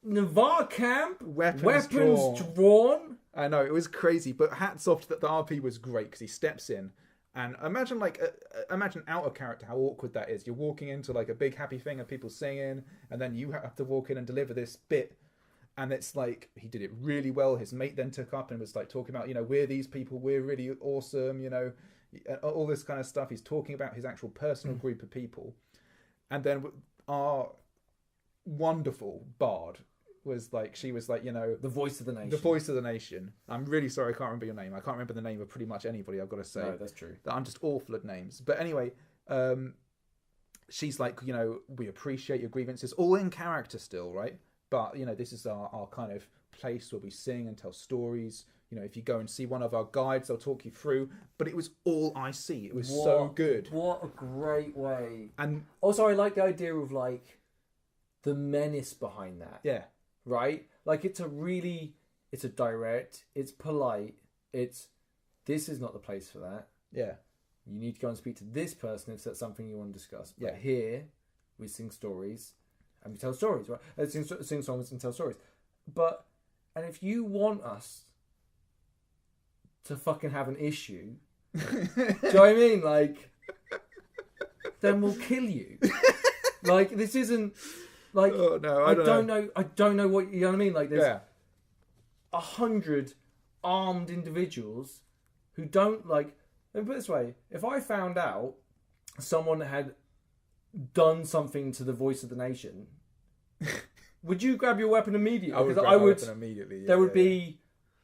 [SPEAKER 3] Navarre camp.
[SPEAKER 2] Weapons
[SPEAKER 3] drawn.
[SPEAKER 2] I know, it was crazy, but hats off that the RP was great because he steps in. And imagine out of character how awkward that is. You're walking into like a big happy thing of people singing, and then you have to walk in and deliver this bit. And it's like, he did it really well. His mate then took up and was like talking about, we're these people, we're really awesome, all this kind of stuff. He's talking about his actual personal group of people. And then our wonderful bard was like, the
[SPEAKER 3] voice of the nation.
[SPEAKER 2] The voice of the nation. I'm really sorry, I can't remember your name. I can't remember the name of pretty much anybody, I've got to say.
[SPEAKER 3] No, that's true.
[SPEAKER 2] I'm just awful at names. But anyway, she's like, we appreciate your grievances, all in character still, right? But, this is our kind of place where we sing and tell stories. If you go and see one of our guides, they'll talk you through. But it was all I see. It was so good.
[SPEAKER 3] What a great way.
[SPEAKER 2] And
[SPEAKER 3] also, I like the idea of, like, the menace behind that.
[SPEAKER 2] Yeah.
[SPEAKER 3] Right? Like, it's a direct, it's polite, this is not the place for that.
[SPEAKER 2] Yeah.
[SPEAKER 3] You need to go and speak to this person if that's something you want to discuss. But
[SPEAKER 2] yeah.
[SPEAKER 3] Here, we sing stories. And we tell stories, right? Sing songs and tell stories. And if you want us to fucking have an issue, do you know what I mean? Like, then we'll kill you. Like, this isn't, like,
[SPEAKER 2] oh, no,
[SPEAKER 3] I don't know what, you know what I mean? Like, there's 100 armed individuals who don't, like, let me put it this way. If I found out someone had done something to the voice of the nation, would you grab your weapon immediately?
[SPEAKER 2] I would grab my weapon immediately.
[SPEAKER 3] There would be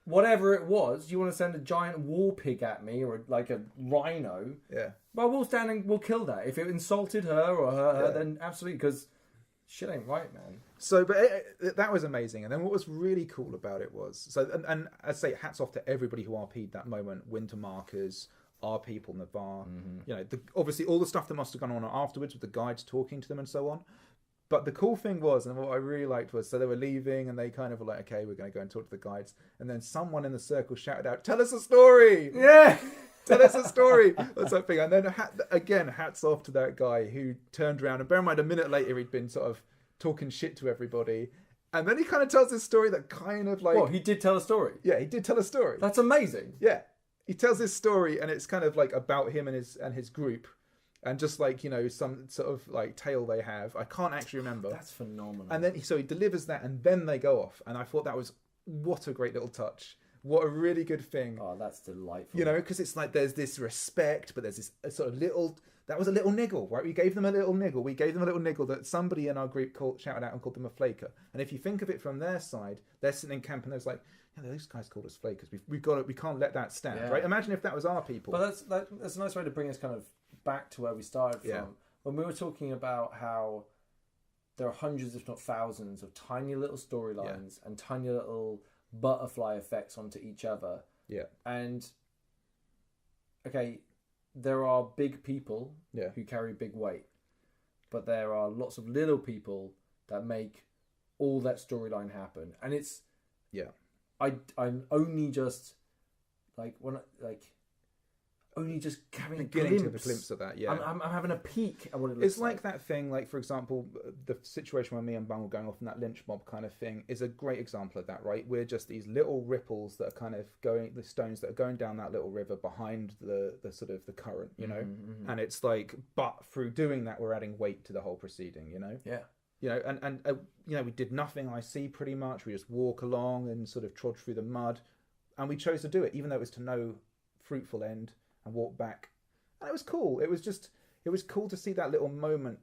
[SPEAKER 3] whatever it was. You want to send a giant war pig at me or like a rhino?
[SPEAKER 2] Yeah.
[SPEAKER 3] Well, we'll stand and we'll kill that. If it insulted her or her, then absolutely, because shit ain't right, man.
[SPEAKER 2] So, but that was amazing. And then what was really cool about it was, and I'd say hats off to everybody who RP'd that moment. Winter markers, our people, Navarre, obviously all the stuff that must have gone on afterwards with the guides talking to them and so on. But the cool thing was, and what I really liked was, so they were leaving and they kind of were like, okay, we're going to go and talk to the guides. And then someone in the circle shouted out, tell us a story!
[SPEAKER 3] Yeah!
[SPEAKER 2] Tell us a story! Or something. And then, again, hats off to that guy who turned around. And bear in mind, a minute later, he'd been sort of talking shit to everybody. And then he kind of tells this story that kind of like...
[SPEAKER 3] Well, he did tell a story?
[SPEAKER 2] Yeah, he did tell a story.
[SPEAKER 3] That's amazing.
[SPEAKER 2] Yeah. He tells this story and it's kind of like about him and his group. And just like, some sort of like tale they have. I can't actually remember.
[SPEAKER 3] That's phenomenal.
[SPEAKER 2] And then, so he delivers that and then they go off. And I thought that was, what a great little touch. What a really good thing.
[SPEAKER 3] Oh, that's delightful.
[SPEAKER 2] Because it's like there's this respect, but there's this sort of little, that was a little niggle, right? We gave them a little niggle. We gave them a little niggle that somebody in our group shouted out and called them a flaker. And if you think of it from their side, they're sitting in camp and there's like, those guys called us flakers. We can't let that stand, right? Imagine if that was our people.
[SPEAKER 3] But that's a nice way to bring us kind of back to where we started from.
[SPEAKER 2] Yeah.
[SPEAKER 3] When we were talking about how there are hundreds, if not thousands, of tiny little storylines and tiny little butterfly effects onto each other.
[SPEAKER 2] Yeah.
[SPEAKER 3] And, okay, there are big people who carry big weight. But there are lots of little people that make all that storyline happen. And it's...
[SPEAKER 2] Yeah.
[SPEAKER 3] I'm only just... Like, when... Like... only just having
[SPEAKER 2] beginning to have a glimpse of that. Yeah,
[SPEAKER 3] I'm having a peek at what it looks
[SPEAKER 2] it's like that thing, like for example, the situation where me and Bung were going off in that lynch mob kind of thing is a great example of that, right? We're just these little ripples that are kind of going, the stones that are going down that little river behind the sort of the current, you know. And it's like, but through doing that, we're adding weight to the whole proceeding, you know.
[SPEAKER 3] Yeah.
[SPEAKER 2] You know, and you know, we did nothing I see pretty much. We just walk along and sort of trod through the mud, and we chose to do it, even though it was to no fruitful end, and walk back. And it was cool. It was cool to see that little moment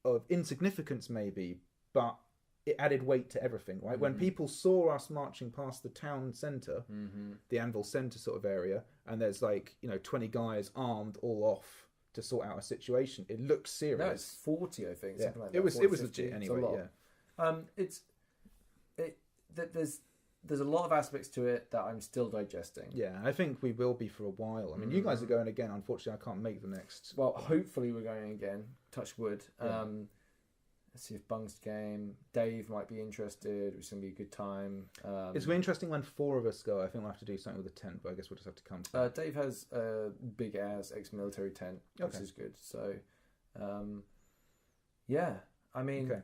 [SPEAKER 2] of insignificance, maybe, but it added weight to everything, right? When people saw us marching past the town centre, the Anvil Centre sort of area, and there's like, you know, 20 guys armed all off to sort out a situation, it looks serious.
[SPEAKER 3] No, it's 40, I think.
[SPEAKER 2] Yeah.
[SPEAKER 3] Something like that.
[SPEAKER 2] It was
[SPEAKER 3] 40,
[SPEAKER 2] legit anyway,
[SPEAKER 3] There's a lot of aspects to it that I'm still digesting.
[SPEAKER 2] Yeah, I think we will be for a while. I mean, you guys are going again. Unfortunately, I can't make the next.
[SPEAKER 3] Well, hopefully we're going again. Touch wood.
[SPEAKER 2] Yeah.
[SPEAKER 3] Let's see if Bung's game. Dave might be interested. It's going to be a good time.
[SPEAKER 2] It's really interesting when 4 of us go. I think we'll have to do something with a tent, but I guess we'll just have to come to that.
[SPEAKER 3] Dave has a big ass ex-military tent, which is good. So, yeah. I mean,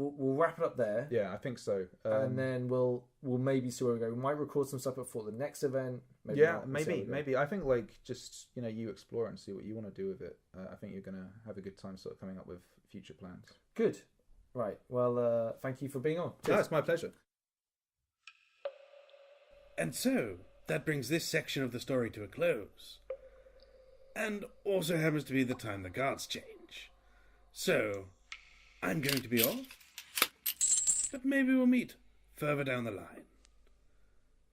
[SPEAKER 3] We'll wrap it up there.
[SPEAKER 2] Yeah, I think so.
[SPEAKER 3] And then we'll maybe see where we go. We might record some stuff before the next event. Maybe
[SPEAKER 2] yeah,
[SPEAKER 3] not.
[SPEAKER 2] maybe. I think like just, you know, you explore it and see what you want to do with it. I think you're going to have a good time sort of coming up with future plans.
[SPEAKER 3] Good. Right. Well, thank you for being on.
[SPEAKER 2] No, it's my pleasure.
[SPEAKER 1] And so, that brings this section of the story to a close. And also happens to be the time the guards change. So, I'm going to be off. But maybe we'll meet further down the line.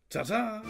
[SPEAKER 1] Ta-ta!